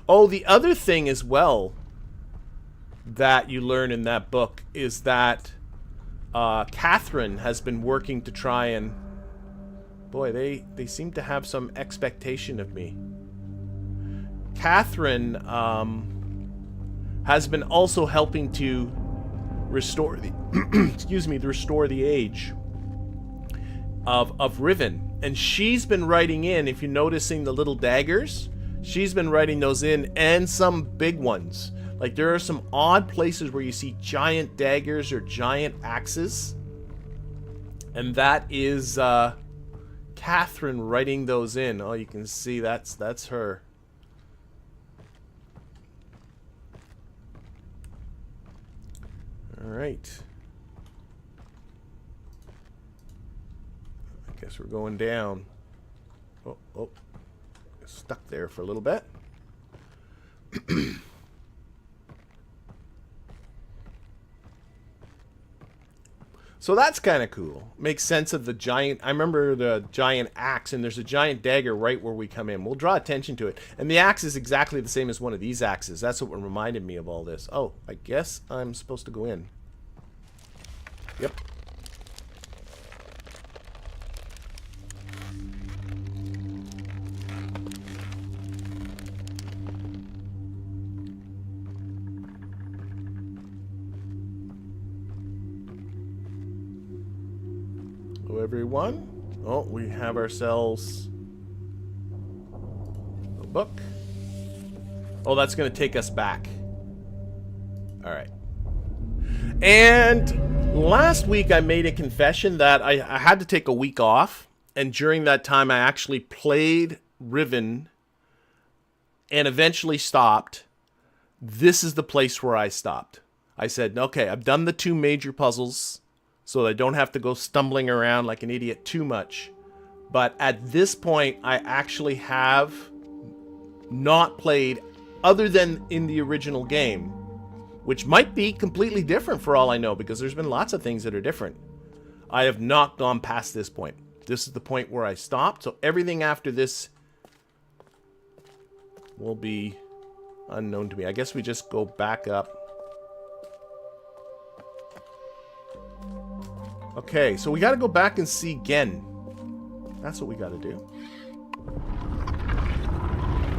Oh, the other thing as well that you learn in that book is that Catherine has been working to try and... Boy, they seem to have some expectation of me. Catherine has been also helping to restore the excuse me, to restore the age of Riven. And she's been writing in, if you're noticing the little daggers, she's been writing those in, and some big ones. Like, there are some odd places where you see giant daggers or giant axes. And that is Catherine writing those in. Oh, you can see that's her. All right. I guess we're going down. Oh, stuck there for a little bit. So that's kind of cool. Makes sense of the giant. I remember the giant axe, and there's a giant dagger right where we come in. We'll draw attention to it. And the axe is exactly the same as one of these axes. That's what reminded me of all this. Oh, I guess I'm supposed to go in. Yep. Everyone. Oh, we have ourselves a book. Oh, that's going to take us back. All right. And last week I made a confession that I had to take a week off. And during that time I actually played RIVEN and eventually stopped. This is the place where I stopped. I said, okay, I've done the 2 major puzzles, so I don't have to go stumbling around like an idiot too much. But at this point, I actually have not played other than in the original game, which might be completely different for all I know, because there's been lots of things that are different. I have not gone past this point. This is the point where I stopped, so everything after this will be unknown to me. I guess we just go back up. Okay, so we got to go back and see Gehn. That's what we got to do.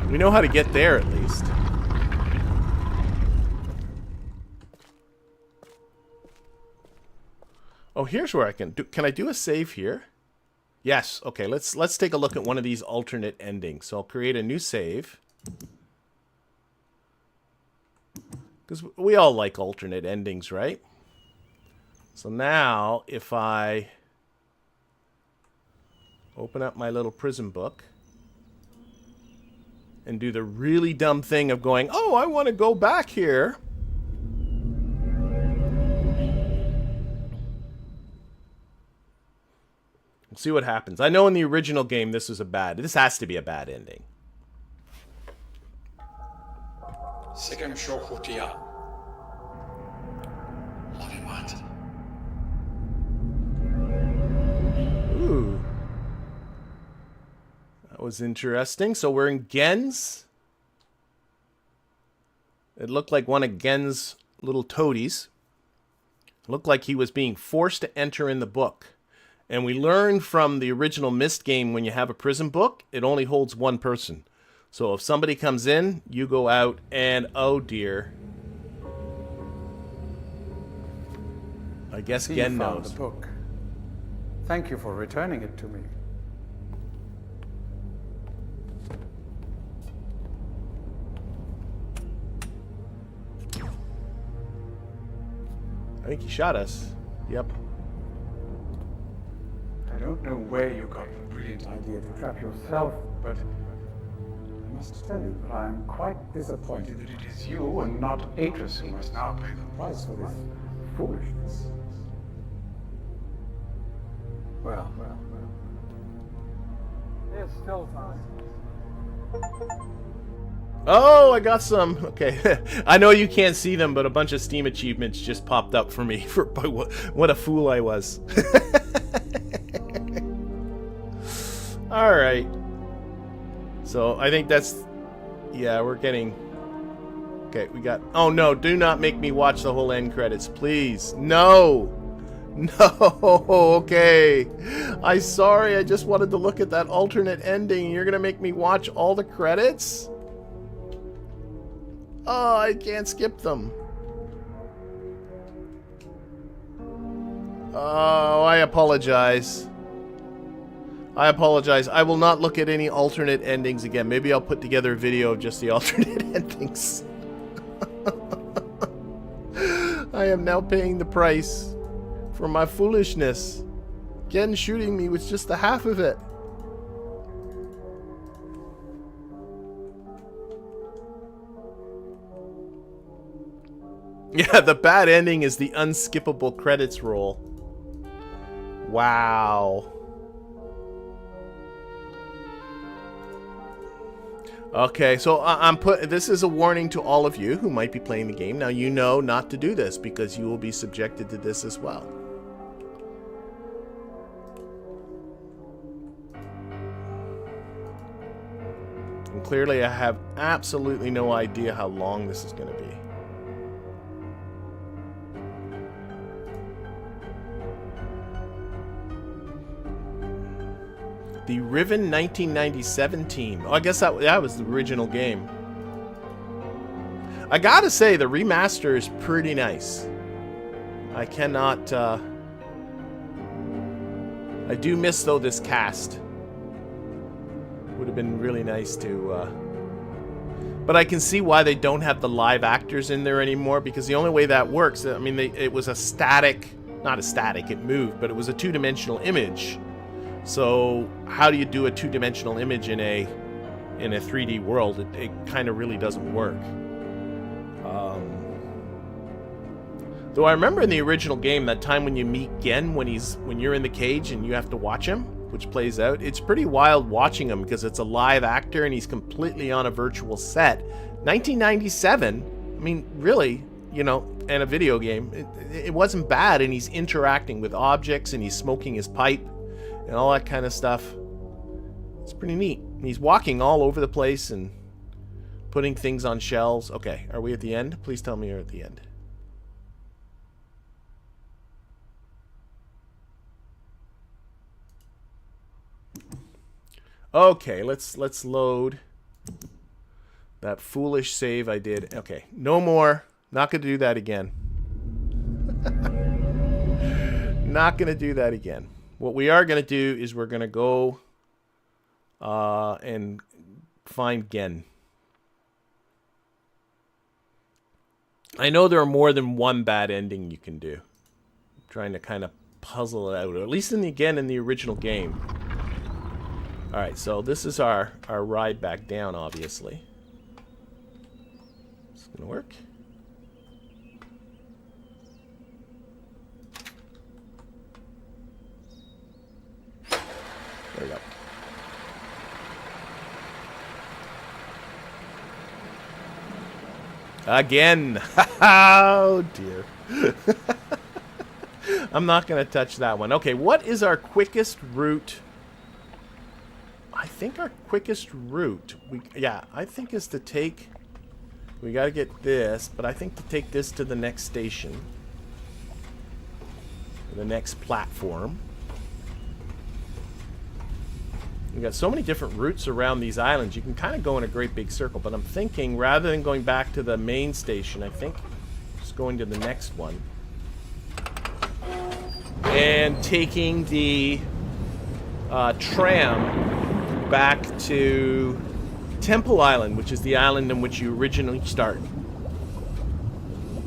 We know how to get there, at least. Oh, here's where I can do... Can I do a save here? Yes. Okay, let's take a look at one of these alternate endings. So I'll create a new save. Because we all like alternate endings, right? So now, if I open up my little prison book and do the really dumb thing of going, oh, I want to go back here. We'll see what happens. I know in the original game this has to be a bad ending. Ooh. That was interesting. So we're in Gehn's. It looked like one of Gehn's little toadies. It looked like he was being forced to enter in the book. And we learned from the original Myst game, when you have a prison book, it only holds one person. So if somebody comes in, you go out, and oh dear. I guess Gehn knows. The book. Thank you for returning it to me. I think he shot us. Yep. I don't know where you got the brilliant idea to trap yourself, but I must tell you that I am quite disappointed that it is you and not Atris who must now pay the price for this foolishness. Well. There's still time. Oh, I got some. Okay. I know you can't see them, but a bunch of Steam achievements just popped up for me for what a fool I was. All right. So I think that's... Yeah, we're getting... Okay, we got... Oh, no. Do not make me watch the whole end credits, please. No. No. Okay. I'm sorry. I just wanted to look at that alternate ending. You're going to make me watch all the credits? Oh, I can't skip them. Oh, I apologize. I apologize. I will not look at any alternate endings again. Maybe I'll put together a video of just the alternate endings. I am now paying the price for my foolishness. Gehn shooting me was just the half of it. Yeah, the bad ending is the unskippable credits roll. Wow. Okay, so this is a warning to all of you who might be playing the game. Now you know not to do this because you will be subjected to this as well. And clearly I have absolutely no idea how long this is going to be. The RIVEN 1997 team. Oh, I guess that was the original game. I gotta say, the remaster is pretty nice. I cannot... I do miss, though, this cast. Would have been really nice to... But I can see why they don't have the live actors in there anymore, because the only way that works... I mean, it was a static... Not a static, it moved, but it was a two-dimensional image. So how do you do a two-dimensional image in a 3D world? It kind of really doesn't work. Though I remember in the original game that time when you meet Gehn when you're in the cage and you have to watch him, which plays out. It's pretty wild watching him because it's a live actor and he's completely on a virtual set. 1997. I mean, really, you know, and a video game. It wasn't bad, and he's interacting with objects and he's smoking his pipe and all that kind of stuff. It's pretty neat. He's walking all over the place and putting things on shelves. Okay, are we at the end? Please tell me you're at the end. Okay, let's load that foolish save I did. Okay, no more. Not going to do that again. Not going to do that again. What we are going to do is we're going to go and find Gehn. I know there are more than one bad ending you can do. I'm trying to kind of puzzle it out, or at least in the original game. Alright, so this is our ride back down, obviously. It's going to work. There we go. Again! Oh, dear. I'm not going to touch that one. Okay, what is our quickest route? I think our quickest route, I think is to take, we got to get this, but I think to take this to the next station, the next platform. We got so many different routes around these islands, you can kind of go in a great big circle, but I'm thinking rather than going back to the main station, I think just going to the next one and taking the tram back to Temple Island, which is the island in which you originally start.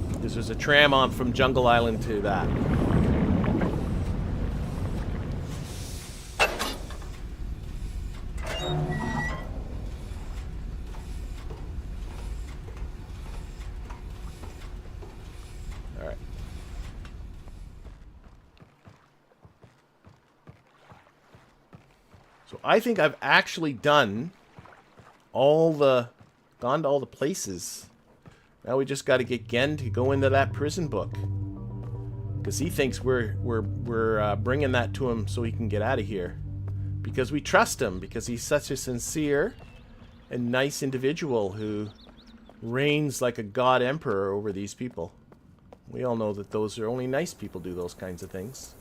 Because there's a tram on from Jungle Island to that. Alright. So I think I've actually gone to all the places. Now we just got to get Gehn to go into that prison book, because he thinks we're bringing that to him so he can get out of here, because we trust him, because he's such a sincere and nice individual who reigns like a god emperor over these people. We all know that those are only nice people do those kinds of things.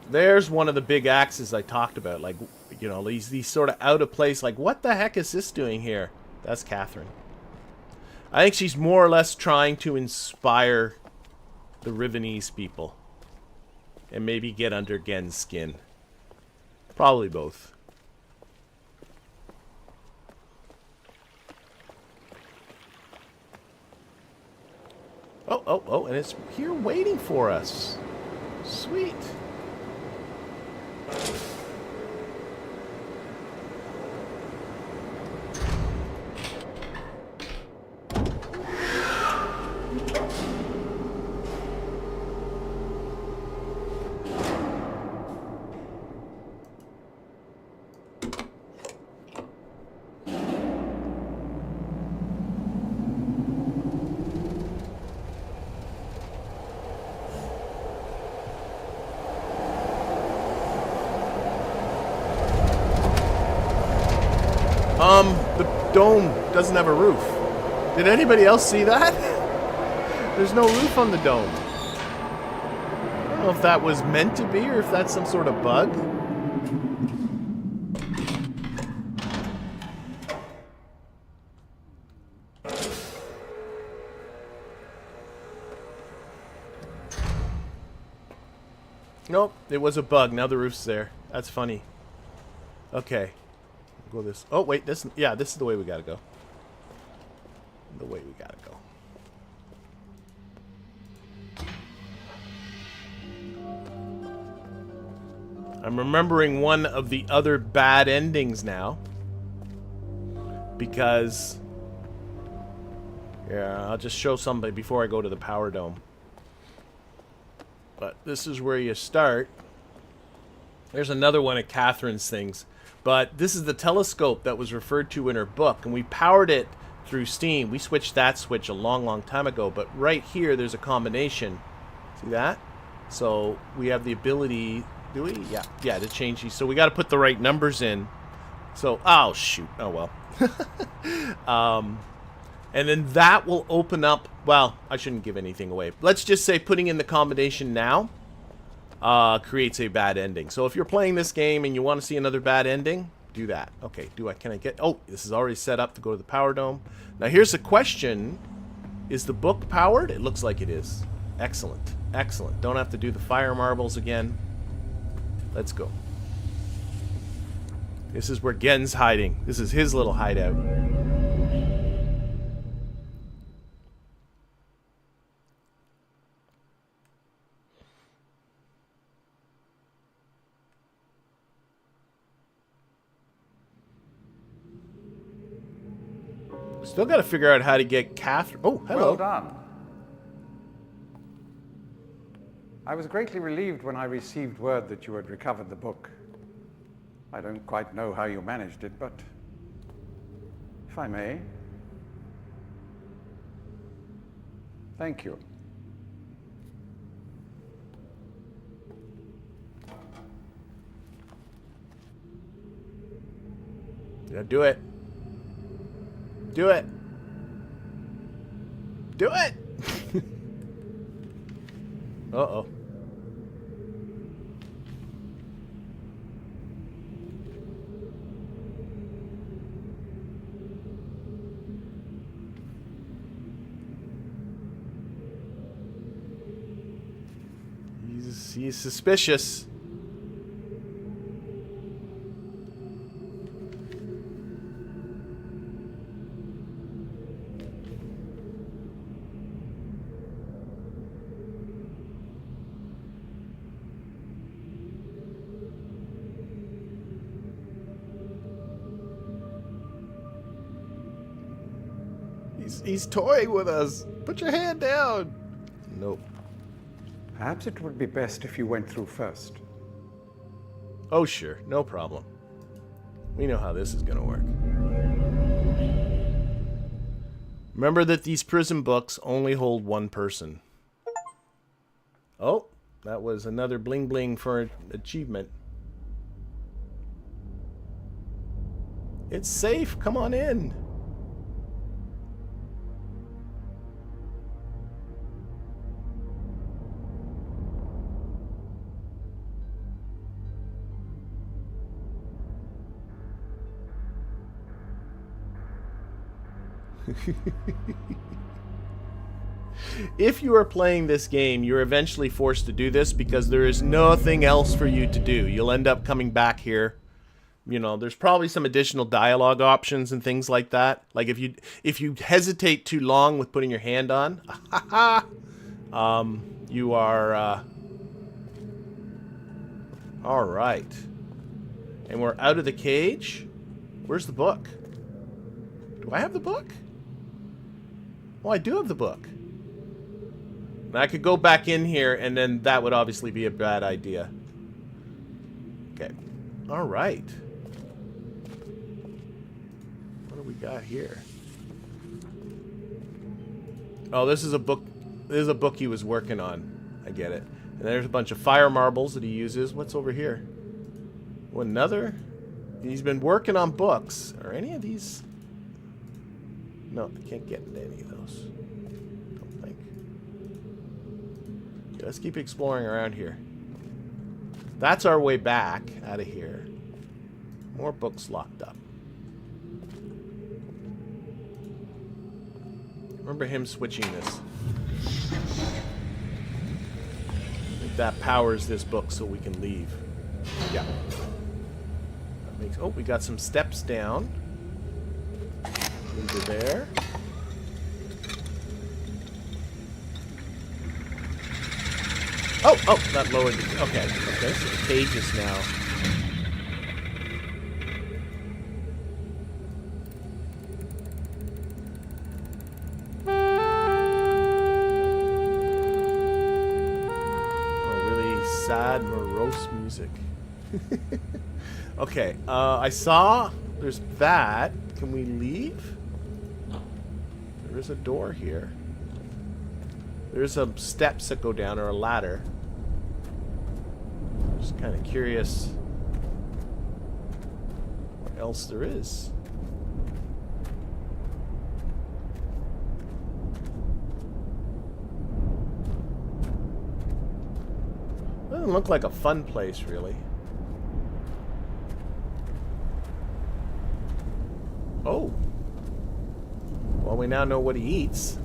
There's one of the big axes I talked about. Like, you know, these sort of out of place. Like, what the heck is this doing here? That's Catherine. I think she's more or less trying to inspire the Rivenese people. And maybe get under Gehn's skin. Probably both. Oh, and it's here waiting for us. Sweet. dome doesn't have a roof. Did anybody else see that? There's no roof on the dome. I don't know if that was meant to be or if that's some sort of bug. Nope, it was a bug. Now the roof's there. That's funny. Okay. We'll go this. Oh, wait. This is the way we gotta go. The way we gotta go. I'm remembering one of the other bad endings now. Because... yeah, I'll just show somebody before I go to the power dome. But this is where you start. There's another one of Catherine's things. But this is the telescope that was referred to in her book. And we powered it through Steam. We switched that switch a long, long time ago. But right here, there's a combination. See that? So we have the ability... do we? Yeah. Yeah, to change these. So we got to put the right numbers in. So... oh, shoot. Oh, well. And then that will open up... well, I shouldn't give anything away. Let's just say putting in the combination now creates a bad ending. So if you're playing this game and you want to see another bad ending, do that. Okay, can I get... oh, this is already set up to go to the power dome. Now here's the question. Is the book powered? It looks like it is. Excellent. Excellent. Don't have to do the fire marbles again. Let's go. This is where Gehn's hiding. This is his little hideout. Still got to figure out how to get Catherine. Oh, hello. Well done. I was greatly relieved when I received word that you had recovered the book. I don't quite know how you managed it, but if I may. Thank you. Yeah, do it. Do it. Do it. Uh-oh. He's suspicious. He's toying with us. Put your hand down. Nope. Perhaps it would be best if you went through first. Oh, sure. No problem. We know how this is going to work. Remember that these prison books only hold one person. Oh, that was another bling bling for an achievement. It's safe. Come on in. If you are playing this game, you're eventually forced to do this because there is nothing else for you to do. You'll end up coming back here. You know, there's probably some additional dialogue options and things like that. Like if you hesitate too long with putting your hand on, you are all right. And we're out of the cage. Where's the book? Do I have the book? Oh, I do have the book. And I could go back in here, and then that would obviously be a bad idea. Okay. All right. What do we got here? Oh, this is a book. This is a book he was working on. I get it. And there's a bunch of fire marbles that he uses. What's over here? Oh, another? He's been working on books. Are any of these... No, I can't get into any of those. Don't think. Yeah, let's keep exploring around here. That's our way back out of here. More books locked up. Remember him switching this. I think that powers this book so we can leave. Yeah. That makes... Oh, we got some steps down. Over there. Oh, that lowered the... Okay, okay, so the cages now. Oh, really sad, morose music. Okay, I saw... There's that. Can we leave? There is a door here. There's some steps that go down, or a ladder. Just kind of curious what else there is. Doesn't look like a fun place, really. Oh. Well, we now know what he eats.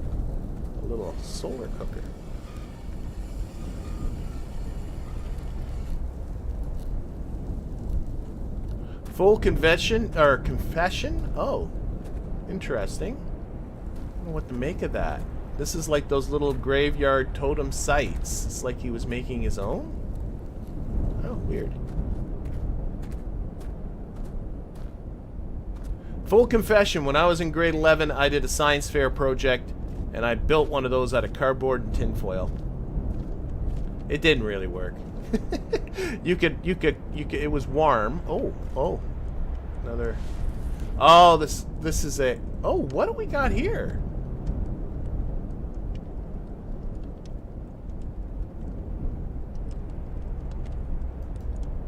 A little solar cooker. Full confession, or confession? Oh. Interesting. I don't know what to make of that. This is like those little graveyard totem sites. It's like he was making his own? Oh, weird. Full confession, when I was in grade 11, I did a science fair project, and I built one of those out of cardboard and tinfoil. It didn't really work. you could, it was warm. Oh, another, oh, this is a, oh, what do we got here?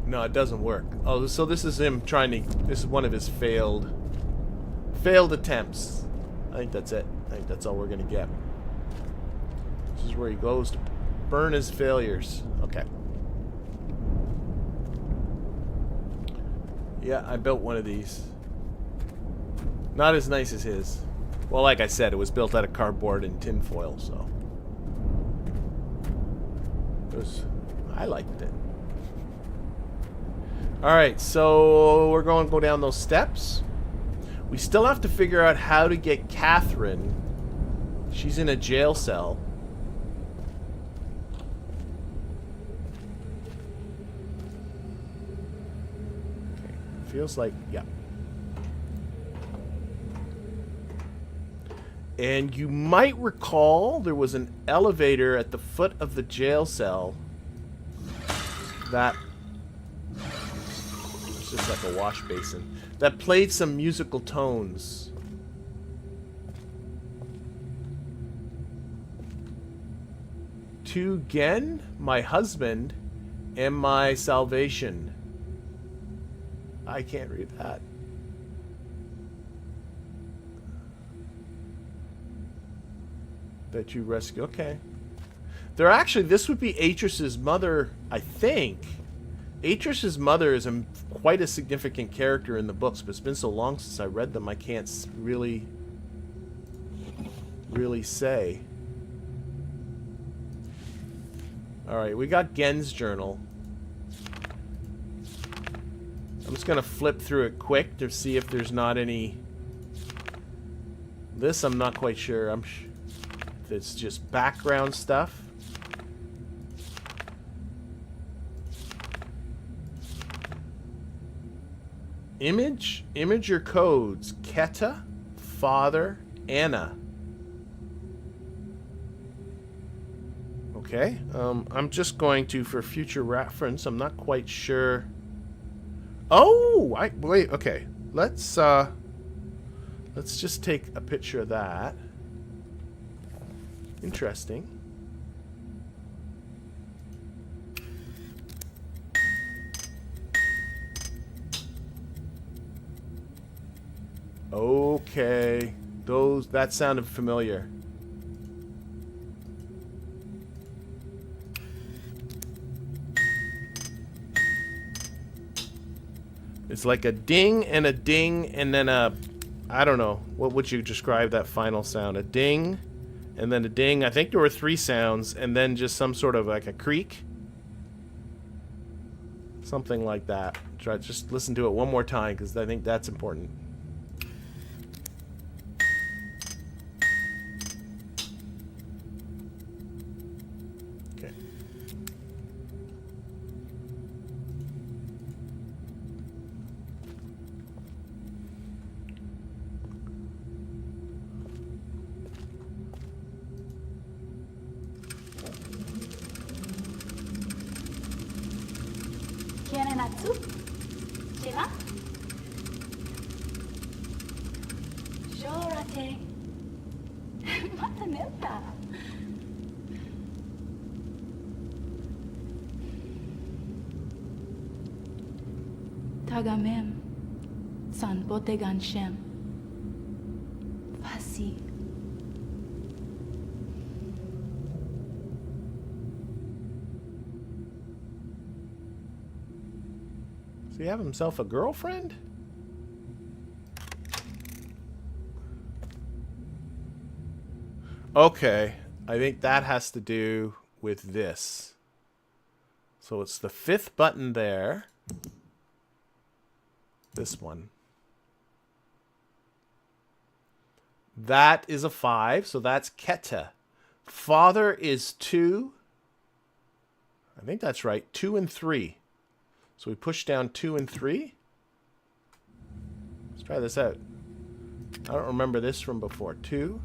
No, it doesn't work. Oh, so this is him trying to, this is one of his failed attempts. I think that's it. I think that's all we're gonna get. This is where he goes to burn his failures. Okay. Yeah, I built one of these. Not as nice as his. Well, like I said, it was built out of cardboard and tinfoil, so I liked it. Alright, so we're going to go down those steps. We still have to figure out how to get Catherine. She's in a jail cell. Okay, feels like, yeah. And you might recall there was an elevator at the foot of the jail cell that... It's just like a wash basin. That played some musical tones. To Gehn, my husband, and my salvation. I can't read that. That you rescue. Okay. They're actually, this would be Atris's mother, I think. Atris's mother is quite a significant character in the books, but it's been so long since I read them, I can't really say. Alright, we got Gehn's journal. I'm just going to flip through it quick to see if there's not any... This I'm not quite sure. If it's just background stuff. Imager codes. Keta, Father, Anna. Okay. I'm just going to, for future reference, I'm not quite sure. Oh, wait. Okay. Let's just take a picture of that. Interesting. Okay. That sounded familiar. It's like a ding and then a, I don't know, what would you describe that final sound? A ding and then a ding. I think there were 3 sounds and then just some sort of like a creak. Something like that. Just listen to it one more time because I think that's important. Okay. Kianenatsu? Chila? Shorate. Matanelta. Tagamem. San Botegan Shem. Fasi. Does he have himself a girlfriend? Okay, I think that has to do with this. So it's the 5th button there. This one. That is a 5, so that's Keta. Father is 2. I think that's right, 2 and 3. So we push down 2 and 3. Let's try this out. I don't remember this from before. 2,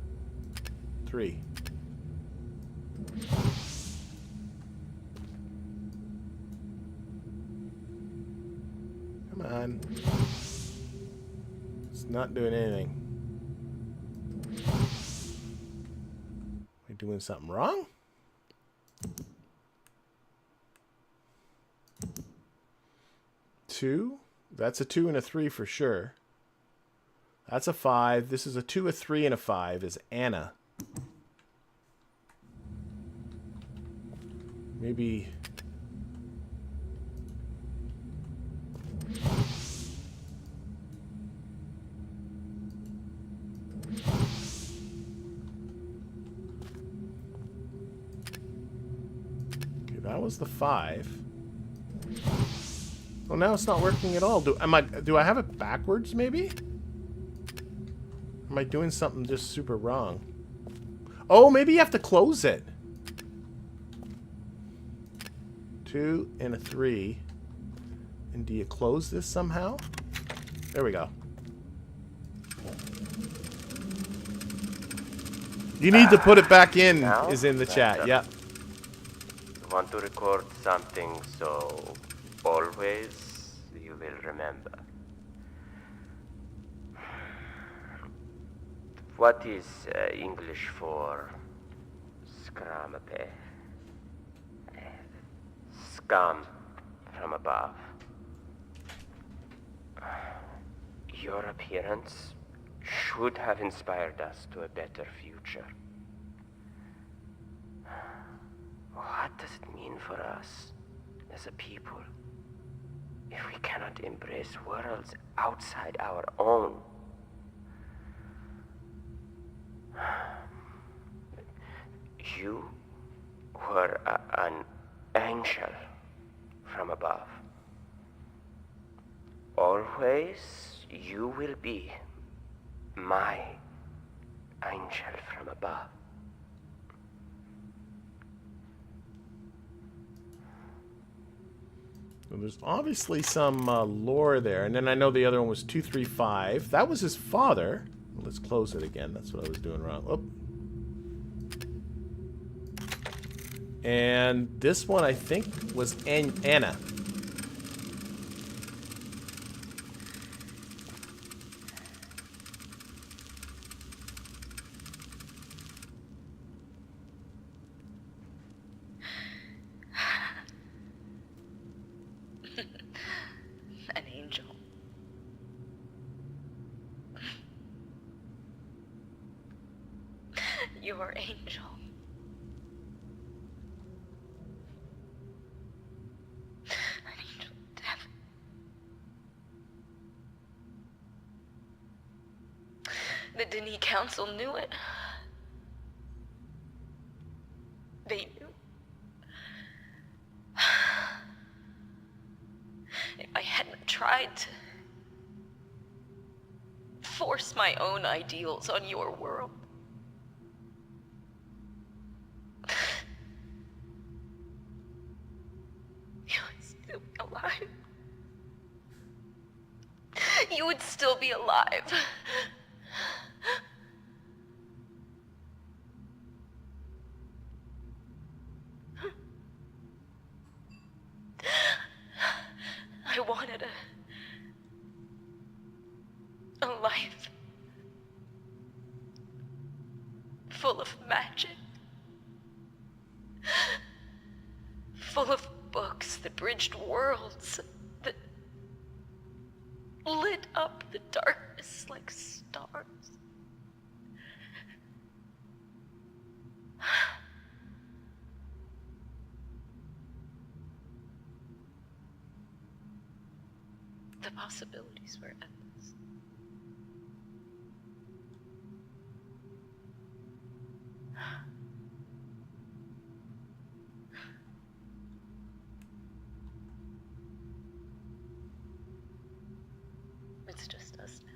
3. Come on. It's not doing anything. Are we doing something wrong? Two. That's a 2 and a 3 for sure. That's a 5. This is a 2, a 3, and a 5 is Anna. Maybe. Okay, that was the 5. Well, now it's not working at all. Do I have it backwards, maybe? Am I doing something just super wrong? Oh, maybe you have to close it. 2 and a 3. And do you close this somehow? There we go. You need to put it back in, Now? is in the chat. Yeah. Want to record something so always you will remember. What is English for scramape? Scum from above. Your appearance should have inspired us to a better future. What does it mean for us as a people if we cannot embrace worlds outside our own? You were an angel from above. Always you will be my angel from above. So there's obviously some lore there. And then I know the other one was 235. That was his father. Let's close it again. That's what I was doing wrong. Oh. And this one, I think, was Anna. An angel. your angel. An angel of death. The Denis Council knew it. They knew. If I hadn't tried to force my own ideals on your world, you would still be alive. You would still be alive. I wanted a life full of magic, full of books that bridged worlds, that lit up the darkness like stars. The possibilities were endless. It's just us now.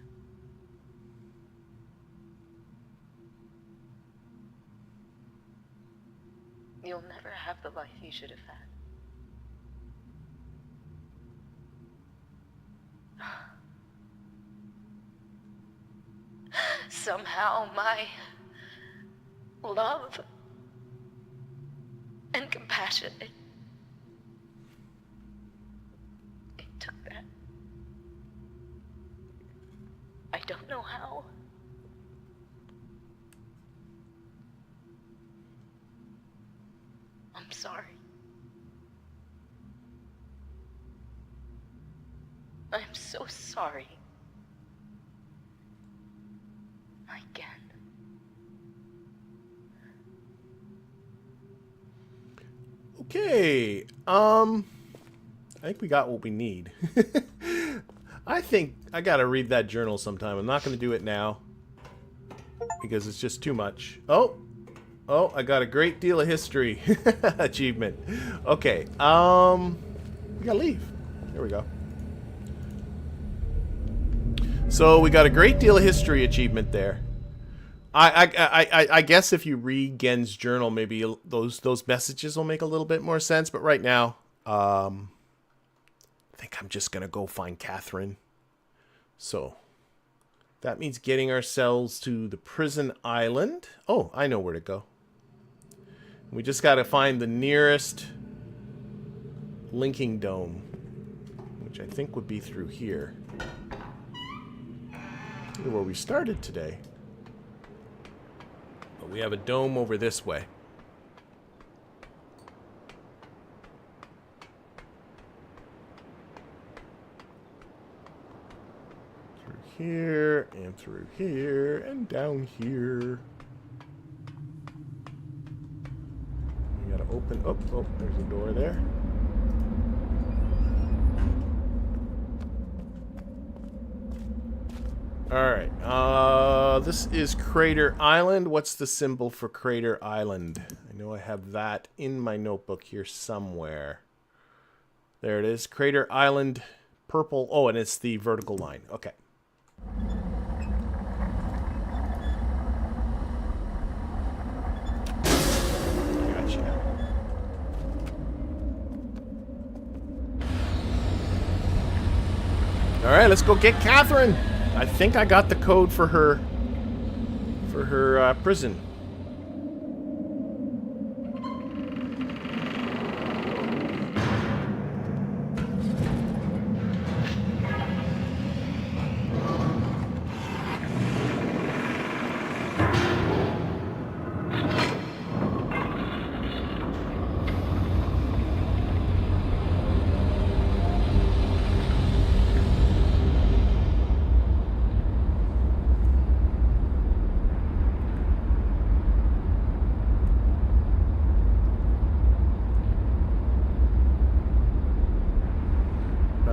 You'll never have the life you should have had. Somehow my love and compassion, it took that. I don't know how. I'm sorry. I'm so sorry. Again. Okay. I think we got what we need. I think I gotta read that journal sometime. I'm not gonna do it now because it's just too much. Oh, I got a great deal of history achievement. Okay. We gotta leave. There we go. So we got a great deal of history achievement there. I guess if you read Gehn's journal, maybe those messages will make a little bit more sense. But right now, I think I'm just gonna go find Catherine. So that means getting ourselves to the prison island. Oh, I know where to go. We just gotta find the nearest linking dome, which I think would be through here. Where we started today. But we have a dome over this way. Through here, and through here, and down here. We gotta open... Oh, there's a door there. Alright, this is Crater Island. What's the symbol for Crater Island? I know I have that in my notebook here somewhere. There it is. Crater Island, purple. Oh, and it's the vertical line. Okay. Gotcha. Alright, let's go get Catherine! I think I got the code for her prison.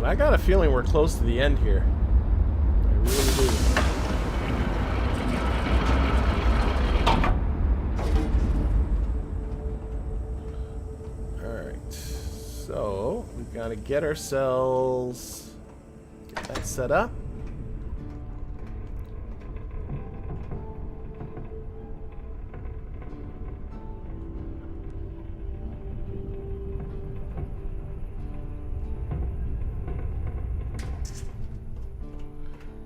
But I got a feeling we're close to the end here. I really do. Alright. So, we've got to get ourselves... Get that set up.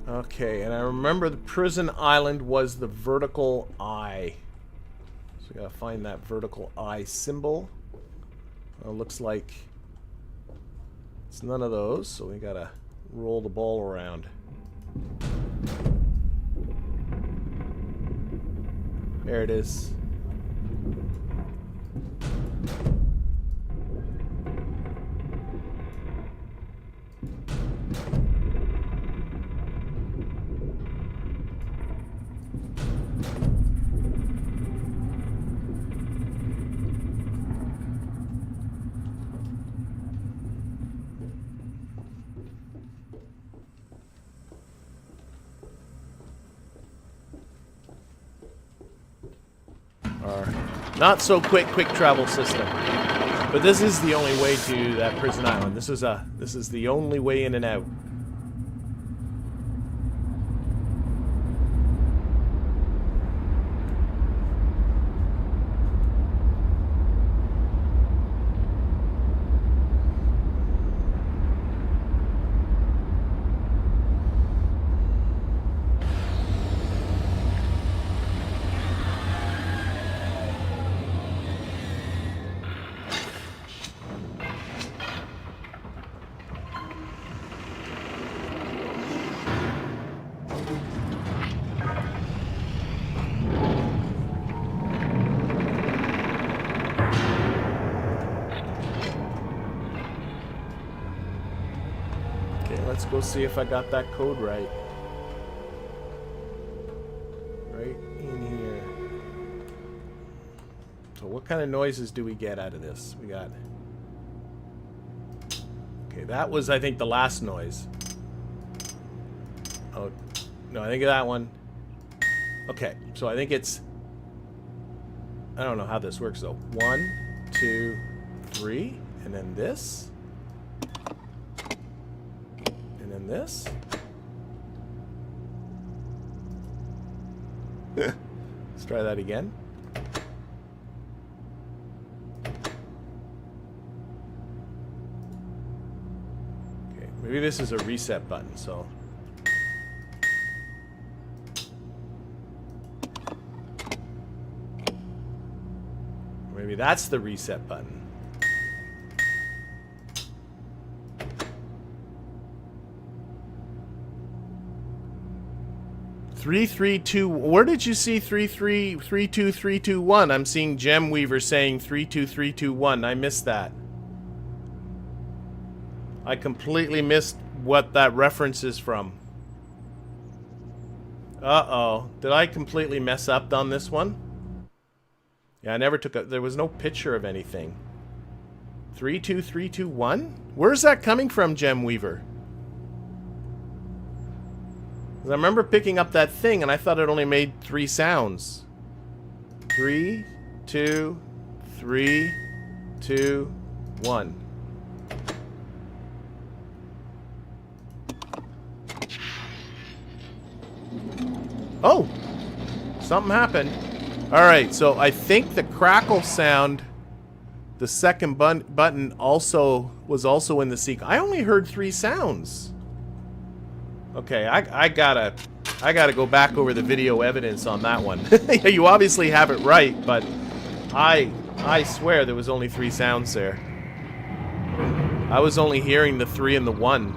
Okay, and I remember the prison island was the vertical eye. So we gotta find that vertical eye symbol. Well, it looks like it's none of those, so we gotta roll the ball around. There it is. Not so quick travel system. But this is the only way to that prison island. This is the only way in and out. Let's go see if I got that code right. Right in here. So what kind of noises do we get out of this? We got... Okay, that was, I think, the last noise. Oh, no, I think of that one. Okay, so I think it's... I don't know how this works, though. 1, 2, 3, and then this. And then this. Let's try that again. Okay, maybe this is a reset button, so... Maybe that's the reset button. Three, 3, 2. Where did you see 3, 3, 3, 2, 3, 2, 1? I'm seeing Gem Weaver saying 3, 2, 3, 2, 1. I missed that. I completely missed what that reference is from. Uh-oh. Did I completely mess up on this one? Yeah, I never took a... There was no picture of anything. 3, 2, 3, 2, 1? Where's that coming from, Gem Weaver? I remember picking up that thing and I thought it only made 3 sounds. 3, 2, 3, 2, 1. Oh! Something happened. Alright, so I think the crackle sound, the second button was also in the sequence. I only heard 3 sounds. Okay, I gotta go back over the video evidence on that one. You obviously have it right, but I swear there was only 3 sounds there. I was only hearing the 3 and the 1.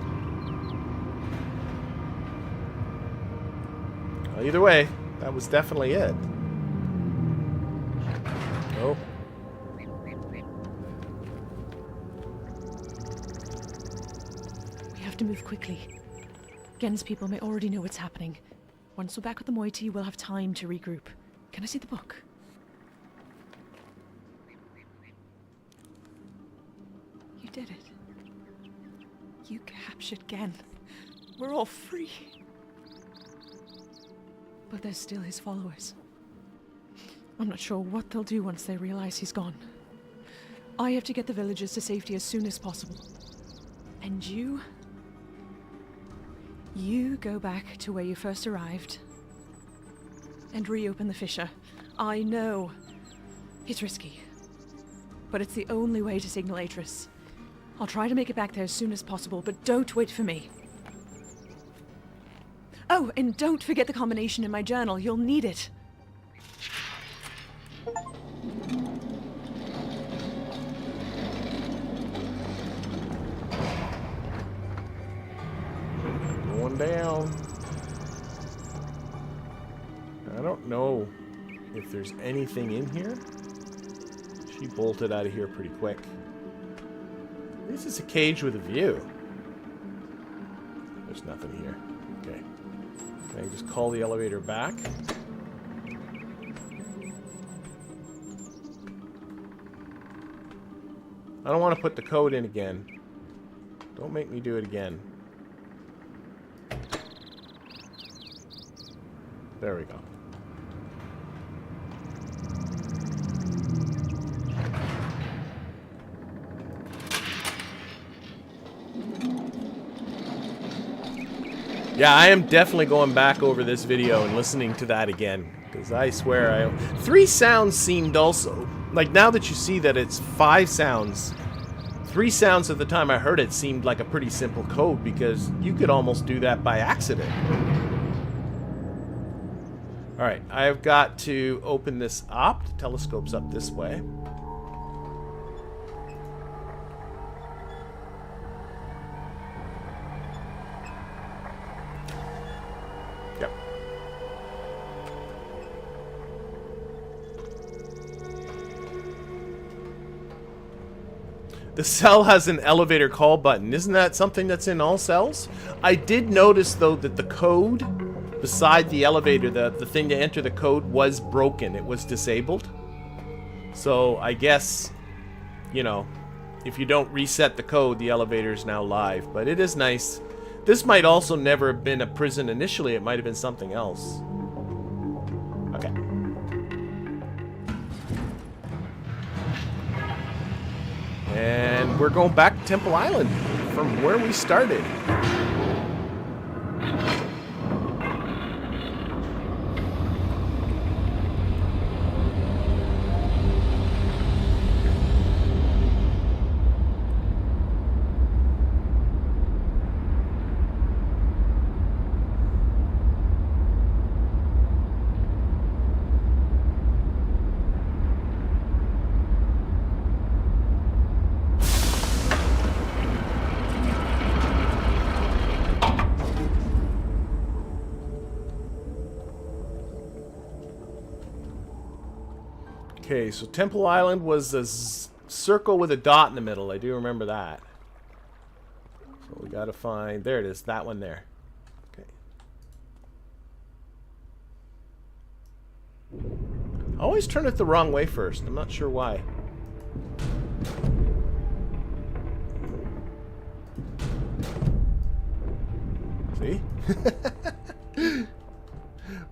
Well, either way, that was definitely it. Oh. We have to move quickly. Gehn's people may already know what's happening. Once we're back with the Moiety, we'll have time to regroup. Can I see the book? You did it. You captured Gehn. We're all free. But there's still his followers. I'm not sure what they'll do once they realize he's gone. I have to get the villagers to safety as soon as possible. And you go back to where you first arrived and reopen the fissure. I know it's risky, but it's the only way to signal Atris. I'll try to make it back there as soon as possible, but don't wait for me. Oh, and don't forget the combination in my journal. You'll need it. Going down. I don't know if there's anything in here. She bolted out of here pretty quick. This is a cage with a view. There's nothing here. Okay. Can I just call the elevator back? I don't want to put the code in again. Don't make me do it again. There we go. Yeah, I am definitely going back over this video and listening to that again. Because I swear, 3 sounds seemed also... Like, now that you see that it's 5 sounds... 3 sounds at the time I heard it seemed like a pretty simple code. Because you could almost do that by accident. Alright, I've got to open this up. The telescope's up this way. Yep. The cell has an elevator call button. Isn't that something that's in all cells? I did notice, though, that the code beside the elevator, the thing to enter the code, was broken. It was disabled. So I guess, you know, if you don't reset the code, the elevator is now live. But it is nice. This might also never have been a prison initially. It might have been something else. Okay. And we're going back to Temple Island from where we started. Okay, so Temple Island was a circle with a dot in the middle. I do remember that. So we gotta find... There it is, that one there. Okay. I always turn it the wrong way first. I'm not sure why. See?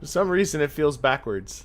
For some reason it feels backwards.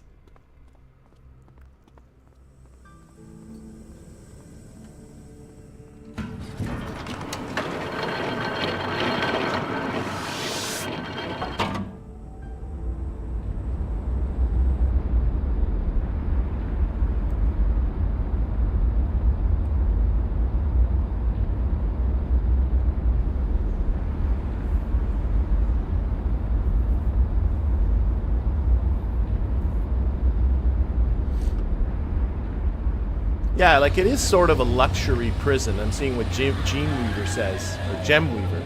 Yeah, like it is sort of a luxury prison. I'm seeing what Gene Weaver says, or Gem Weaver.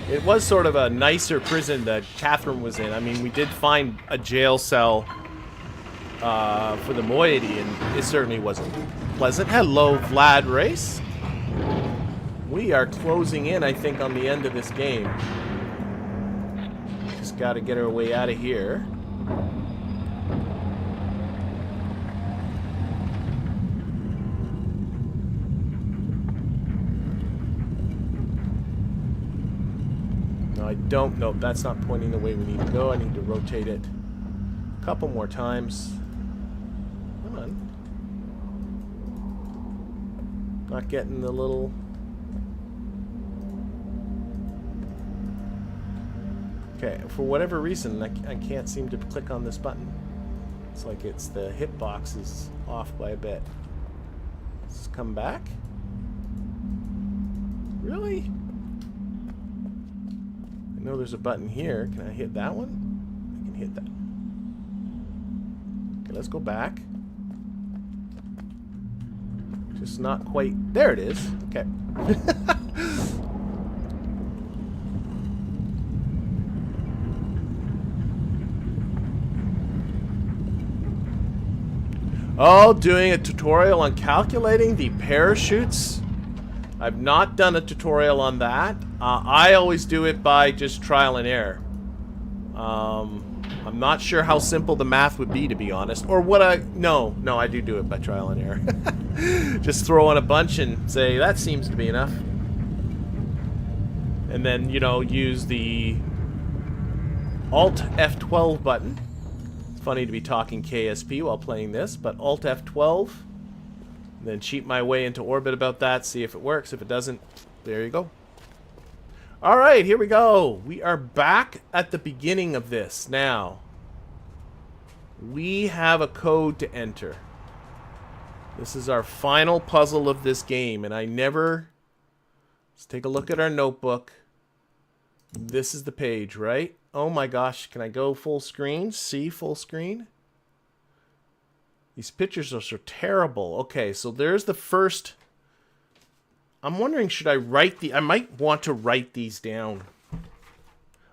It was sort of a nicer prison that Catherine was in. I mean, we did find a jail cell for the Moiety, and it certainly wasn't pleasant. Hello, Vlad Race. We are closing in, I think, on the end of this game. Just got to get our way out of here. I don't know. That's not pointing the way we need to go. I need to rotate it a couple more times. Come on. Not getting the little... Okay, for whatever reason, I can't seem to click on this button. It's like it's the hitbox is off by a bit. Let's come back. Really? I know there's a button here. Can I hit that one? I can hit that. Okay, let's go back. Just not quite... There it is. Okay. Oh, doing a tutorial on calculating the parachutes. I've not done a tutorial on that. I always do it by just trial and error. I'm not sure how simple the math would be, to be honest. Or what I... No, I do it by trial and error. Just throw on a bunch and say, that seems to be enough. And then, you know, use the Alt F12 button. It's funny to be talking KSP while playing this, but Alt F12. Then cheat my way into orbit about that, see if it works. If it doesn't, there you go. Alright, here we go. We are back at the beginning of this. Now, we have a code to enter. This is our final puzzle of this game, and I never... Let's take a look at our notebook. This is the page, right? Oh my gosh, can I go full screen? See full screen? These pictures are so terrible. Okay, so there's the first... I'm wondering, should I write the... I might want to write these down.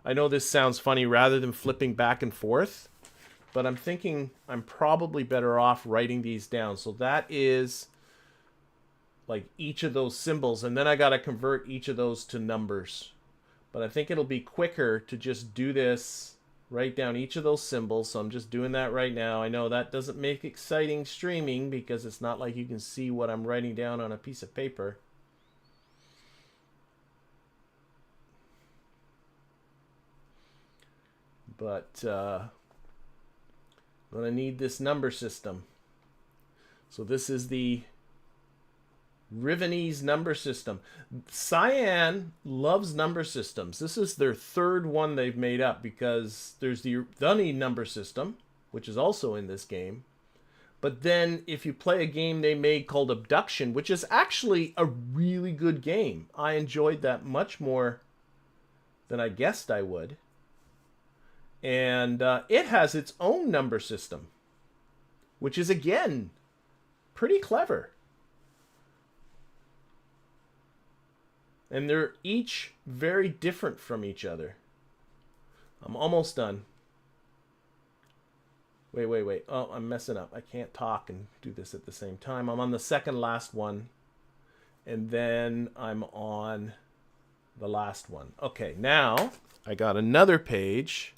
I know this sounds funny rather than flipping back and forth, but I'm thinking I'm probably better off writing these down. So that is like each of those symbols, and then I got to convert each of those to numbers. But I think it'll be quicker to just do this, write down each of those symbols. So I'm just doing that right now. I know that doesn't make exciting streaming because it's not like you can see what I'm writing down on a piece of paper. But I'm going to need this number system. So this is the RIVENese number system. Cyan loves number systems. This is their third one they've made up, because there's the Dunny number system, which is also in this game. But then if you play a game they made called Abduction, which is actually a really good game. I enjoyed that much more than I guessed I would. And it has its own number system, which is, again, pretty clever. And they're each very different from each other. I'm almost done. Wait. Oh, I'm messing up. I can't talk and do this at the same time. I'm on the second last one. And then I'm on the last one. Okay, now I got another page.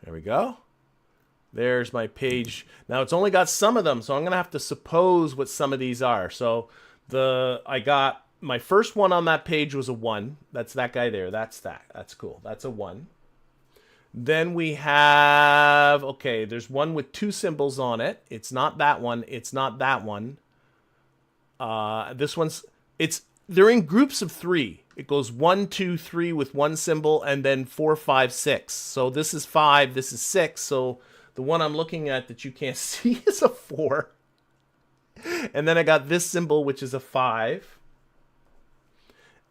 There we go. There's my page. Now it's only got some of them, so I'm going to have to suppose what some of these are. So I got my first one on that page was a 1. That's that guy there. That's that. That's cool. That's a 1. Then we have, okay, there's one with 2 symbols on it. It's not that one. It's not that one. This one's, they're in groups of 3. It goes 1, 2, 3 with 1 symbol, and then 4, 5, 6. So this is 5, this is 6. So the one I'm looking at that you can't see is a 4. And then I got this symbol, which is a 5.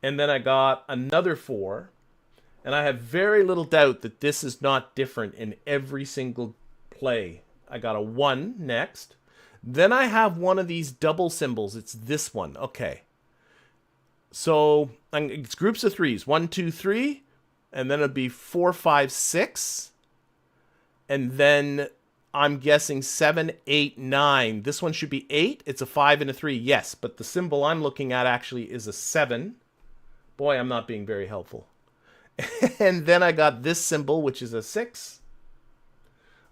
And then I got another 4. And I have very little doubt that this is not different in every single play. I got a 1 next. Then I have one of these double symbols. It's this one. Okay. So it's groups of 3s. 1, 2, 3. And then it'd be 4, 5, 6. And then I'm guessing 7, 8, 9. This one should be 8. It's a 5 and a 3. Yes, but the symbol I'm looking at actually is a 7. Boy, I'm not being very helpful. And then I got this symbol, which is a 6.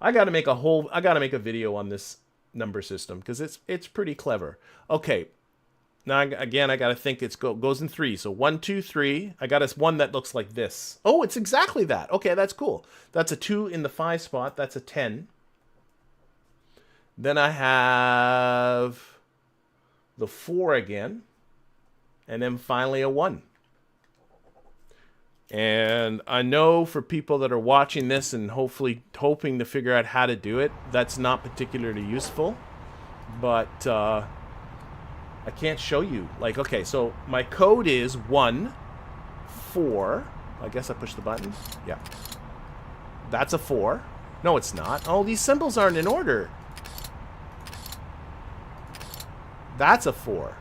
I got to make a video on this number system because it's pretty clever. Okay. Now, again, I got to think goes in 3. So 1, 2, 3. I got one that looks like this. Oh, it's exactly that. Okay, that's cool. That's a 2 in the 5 spot. That's a 10. Then I have the 4 again. And then finally a 1. And I know for people that are watching this and hopefully hoping to figure out how to do it, that's not particularly useful. But I can't show you. Like, okay, so my code is 1, 4. I guess I push the button. Yeah. That's a 4. No, it's not. Oh, these symbols aren't in order. That's a 4.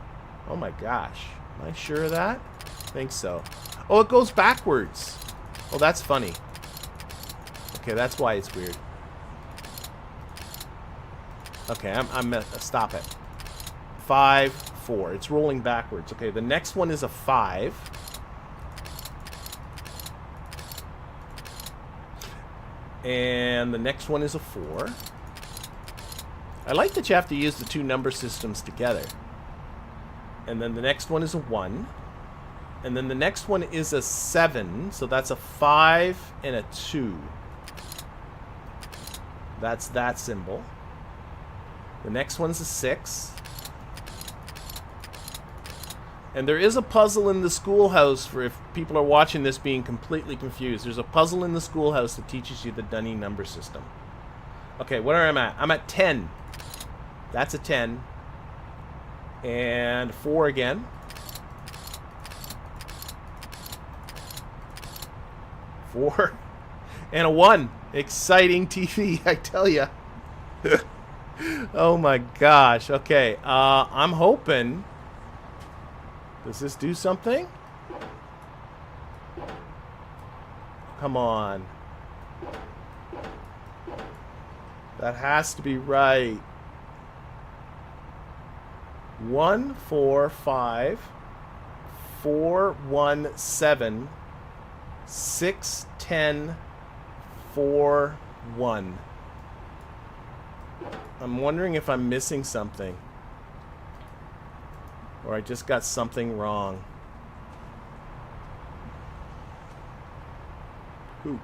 Oh my gosh. Am I sure of that? I think so. Oh, it goes backwards. Oh, that's funny. Okay, that's why it's weird. Okay, I'm stop it. 5, 4. It's rolling backwards. Okay, the next one is a 5. And the next one is a 4. I like that you have to use the 2 number systems together. And then the next one is a 1. And then the next one is a 7. So that's a 5 and a 2. That's that symbol. The next one's a 6. And there is a puzzle in the schoolhouse for if people are watching this being completely confused. There's a puzzle in the schoolhouse that teaches you the Dunning number system. Okay, where am I at? I'm at 10. That's a 10. And 4 again. 4. And a 1. Exciting TV, I tell ya. Oh my gosh. Okay, I'm hoping... Does this do something? Come on. That has to be right. 1, 4, 5, 4, 1, 7, 6, 10, 4, 1. I'm wondering if I'm missing something. Or I just got something wrong. Poop.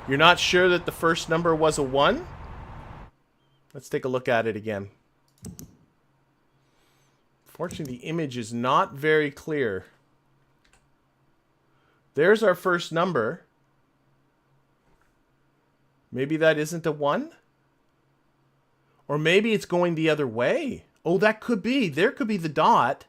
You're not sure that the first number was a 1? Let's take a look at it again. Fortunately, the image is not very clear. There's our first number. Maybe that isn't a 1? Or maybe it's going the other way. Oh, that could be. There could be the dot.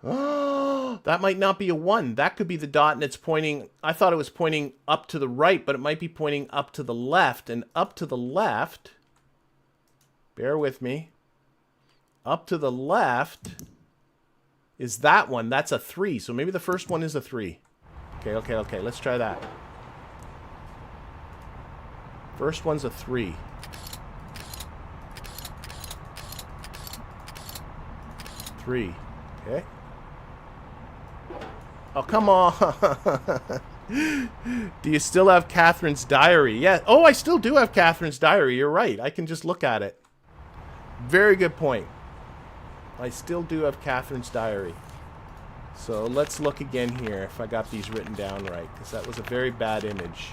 Oh, that might not be a 1. That could be the dot and it's pointing... I thought it was pointing up to the right, but it might be pointing up to the left. And up to the left... Bear with me. Up to the left is that one. That's a 3. So maybe the first one is a 3. Okay. Let's try that. First one's a 3. Okay. Oh, come on. Do you still have Catherine's diary? Yeah. Oh, I still do have Catherine's diary. You're right. I can just look at it. Very good point. I still do have Catherine's diary. So let's look again here if I got these written down right, because that was a very bad image.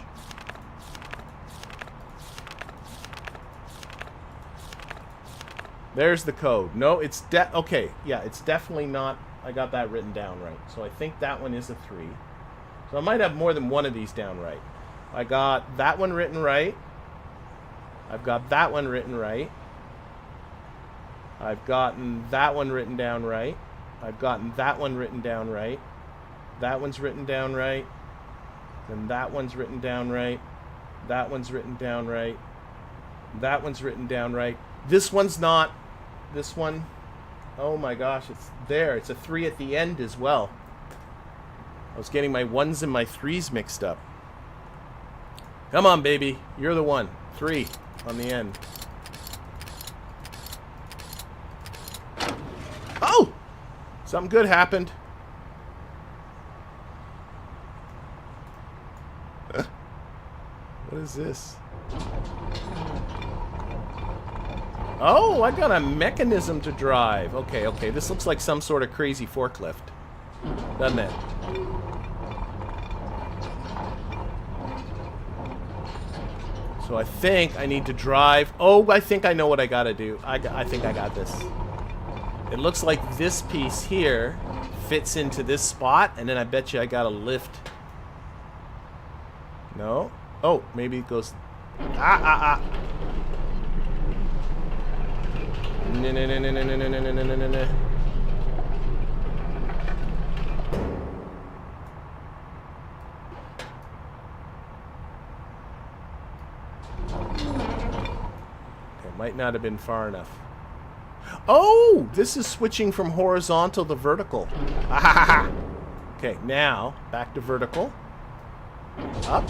There's the code. No, it's okay. Yeah, it's definitely not. I got that written down right. So I think that one is a 3. So I might have more than one of these down right. I got that one written right. I've got that one written right. I've gotten that one written down right. I've gotten that one written down right. That one's written down right. Then that one's written down right. That one's written down right. That one's written down right. This one's not. This one, oh my gosh, it's there. It's a 3 at the end as well. I was getting my 1s and my 3s mixed up. Come on, baby. You're the one. 3 on the end. Something good happened. What is this? Oh, I got a mechanism to drive. Okay, okay. This looks like some sort of crazy forklift. Doesn't it? So I think I need to drive. Oh, I think I know what I gotta do. I think I got this. It looks like this piece here fits into this spot, and then I bet you I gotta lift. No? Oh, maybe it goes... No. It might not have been far enough. Oh! This is switching from horizontal to vertical. Okay, now, back to vertical. Up.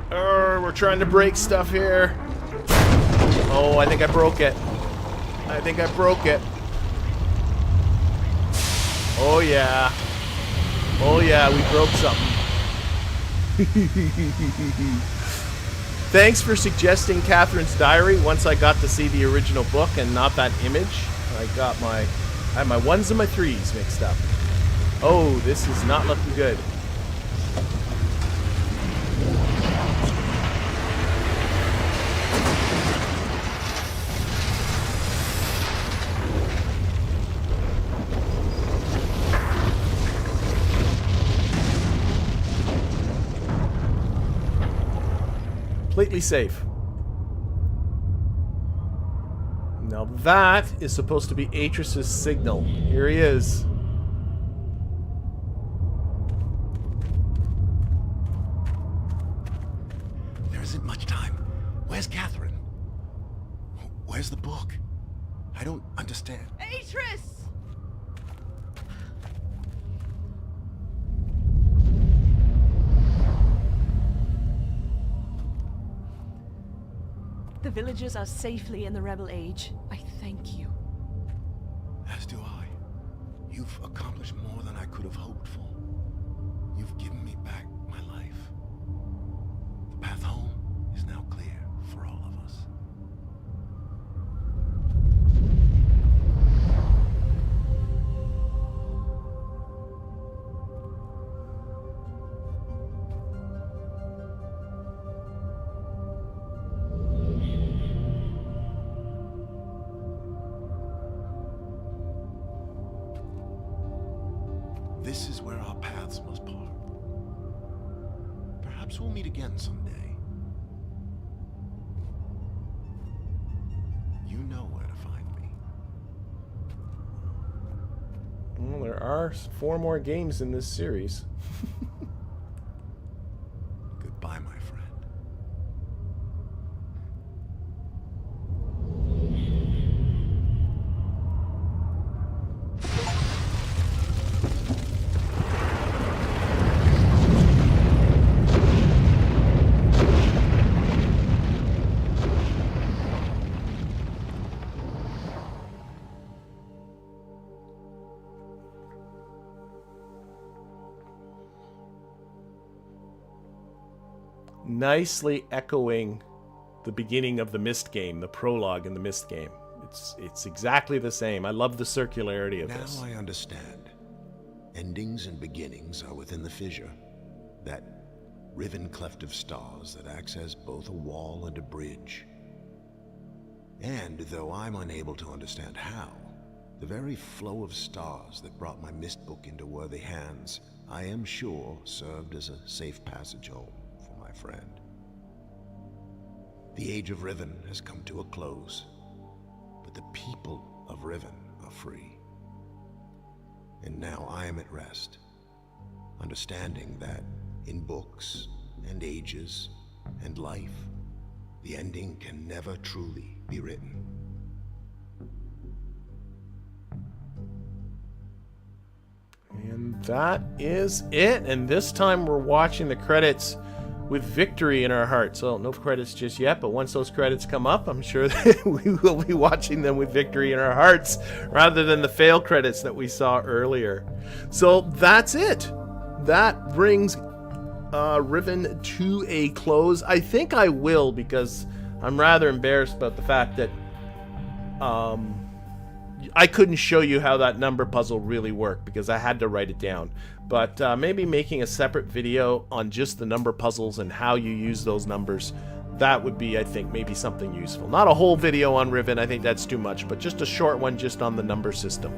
We're trying to break stuff here. Oh, I think I broke it. I think I broke it. Oh, yeah. Oh, yeah, we broke something. Thanks for suggesting Catherine's Diary once I got to see the original book and not that image. I had my ones and my threes mixed up. Oh, this is not looking good. Completely safe. Now that is supposed to be Atris's signal. Here he is. There isn't much time. Where's Catherine? Where's the book? I don't understand. Atris! The villagers are safely in the Rebel Age. I thank you. As do I. You've accomplished more than I could have hoped for. You've given me back my life. The path home is now clear for all of us. This is where our paths must part. Perhaps we'll meet again someday. You know where to find me. Well, there are 4 more games in this series. Goodbye, my friend. Nicely echoing the beginning of the Mist game, the prologue in the Mist game. It's exactly the same. I love the circularity of this. Now I understand. Endings and beginnings are within the fissure. That riven cleft of stars that acts as both a wall and a bridge. And though I'm unable to understand how, the very flow of stars that brought my Mist book into worthy hands, I am sure served as a safe passage home for my friend. The age of Riven has come to a close, but the people of Riven are free. And now I am at rest, understanding that in books and ages and life, the ending can never truly be written. And that is it. And this time we're watching the credits with victory in our hearts. So no credits just yet, but once those credits come up, I'm sure that we will be watching them with victory in our hearts rather than the fail credits that we saw earlier. So that's it. That brings Riven to a close. I think I will, because I'm rather embarrassed about the fact that I couldn't show you how that number puzzle really worked because I had to write it down. But maybe making a separate video on just the number puzzles and how you use those numbers, that would be, I think, maybe something useful. Not a whole video on Riven, I think that's too much, but just a short one just on the number system.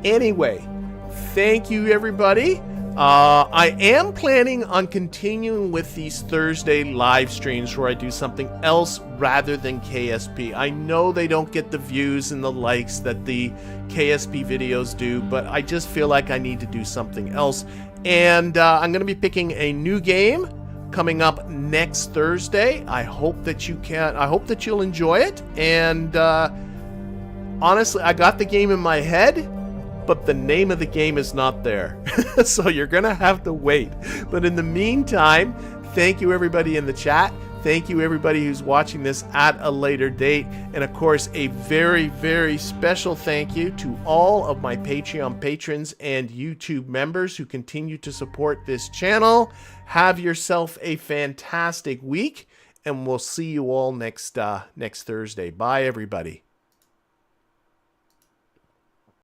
Anyway, thank you, everybody. I am planning on continuing with these Thursday live streams where I do something else rather than KSP. I know they don't get the views and the likes that the KSP videos do, but I just feel like I need to do something else. And I'm going to be picking a new game coming up next Thursday. I hope that you'll enjoy it. And honestly, I got the game in my head, but the name of the game is not there. So you're gonna have to wait. But in the meantime, thank you everybody in the chat. Thank you everybody who's watching this at a later date. And of course, a very, very special thank you to all of my Patreon patrons and YouTube members who continue to support this channel. Have yourself a fantastic week, and we'll see you all next Thursday. Bye everybody.